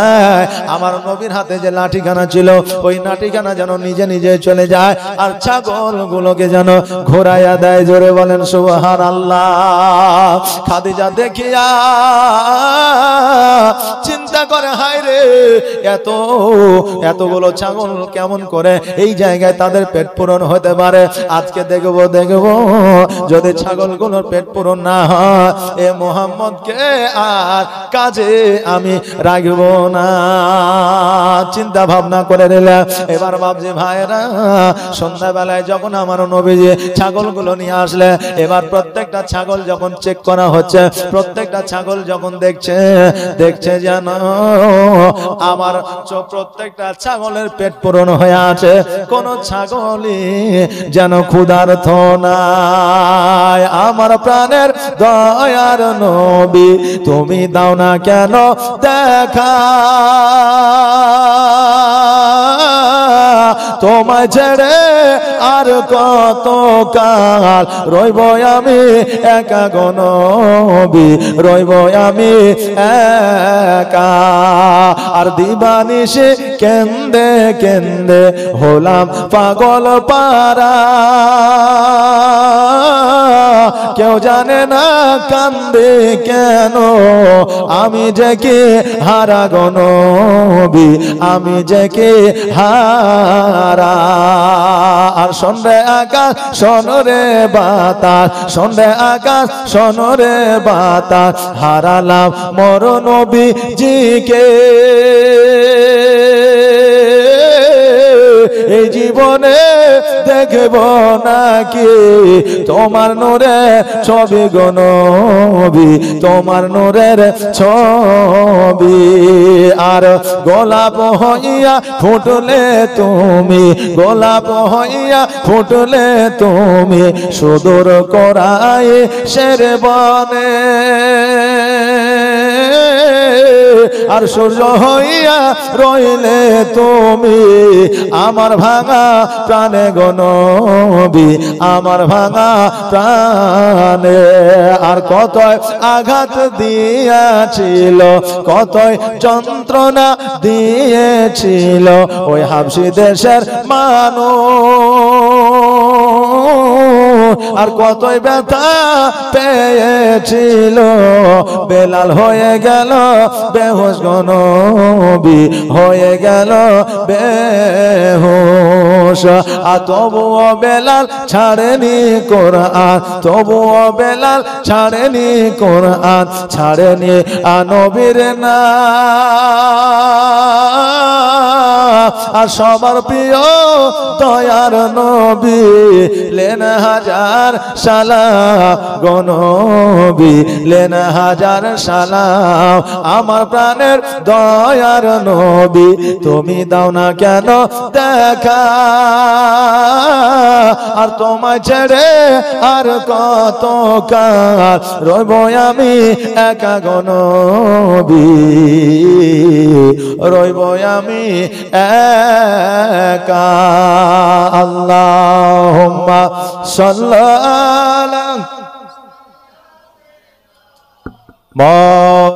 আমার নবীর হাতে যে লাঠিখানা ছিল, ওই লাঠিখানা যেন নিজে নিজে চলে যায় আর ছাগলগুলোকে যেন ঘোরাইয়া দেয়। জোরে বলেন সুবহানাল্লাহ। খাদিজা দেখিয়া চিন্তা করে, হায় রে, এতগুলো ছাগল কেমন করে এই জায়গায় তাদের পেট পূরণ হতে পারে। আজকে দেখবো যদি ছাগলগুলোর পেট পূরণ না হয়, এ মুহাম্মদকে আর কাজে আমি রাখবো না। চিন্তা ভাবনা করে নিলাম। এবার ভাবছি, ভাইরা, সন্ধ্যাবেলায় যখন আমার নবীজি ছাগলগুলো নিয়ে আসলে, এবার প্রত্যেকটা ছাগল যখন চেক করা হচ্ছে, প্রত্যেকটা ছাগল যখন দেখছে যেন আমার প্রত্যেকটা ছাগলের পেট পূরণ হয়ে আছে, কোন ছাগলই যেন ক্ষুধার্ত নাই। আমার প্রাণের দয়ার নবী, তুমি দাও না কেন দেখা, তোমায় ছেড়ে আর কত কাল রইব আমি একা গো নবী, রইব আমি একা। আর দিবানিশি কেন্দে কেন্দে হলাম পাগল পারা, কেউ জানে না কান্দে কেন, আমি যে কে হারা গো নবী, আমি যে কে হারা। আর সন্ধ্যে আকাশ শোনরে বাতাস, সন্ধ্যে আকাশ শোনরে বাতাস, হারালাম মর নবীজিকে। এই জীবনে দেখব নাকি তোমার নূরে ছবি গো নবী, তোমার নূরের ছবি। আর গোলাপ হইয়া ফুটলে তুমি, গোলাপ হইয়া ফুটলে তুমি, সুদূর কোরাই শের বনে। আর সূর্য হইয়া রইলে তুমি, আমার ভাঙা প্রাণে গো নবী, আমার ভাঙা প্রাণে। আর কতই আঘাত দিয়াছিল, কতই যন্ত্রণা দিয়েছিল ওই হাবশী দেশের মানুষ। আর কতই ব্যথা পেয়েছিল, বেলাল হয়ে গেল বেহুশ গো নবী, হয়ে গেল বেহুশ। আর তবুও বেলাল ছাড়েনি কোরআন, তবুও বেলাল ছাড়েনি কোরআন, ছাড়েনি নবীর নাম। আর সবার প্রিয় দয়ার নবী, লেন হাজার সালাম গো নবী, লেন হাজার সালাম। আমার প্রাণের দয়ার নবী, তুমি দাও না কেন দেখা, আর তোমায় ছেড়ে আর কত কাল রইব আমি একা গো নবী, রইব আমি একা। আল্লাহুম্মা সাল্লি আলা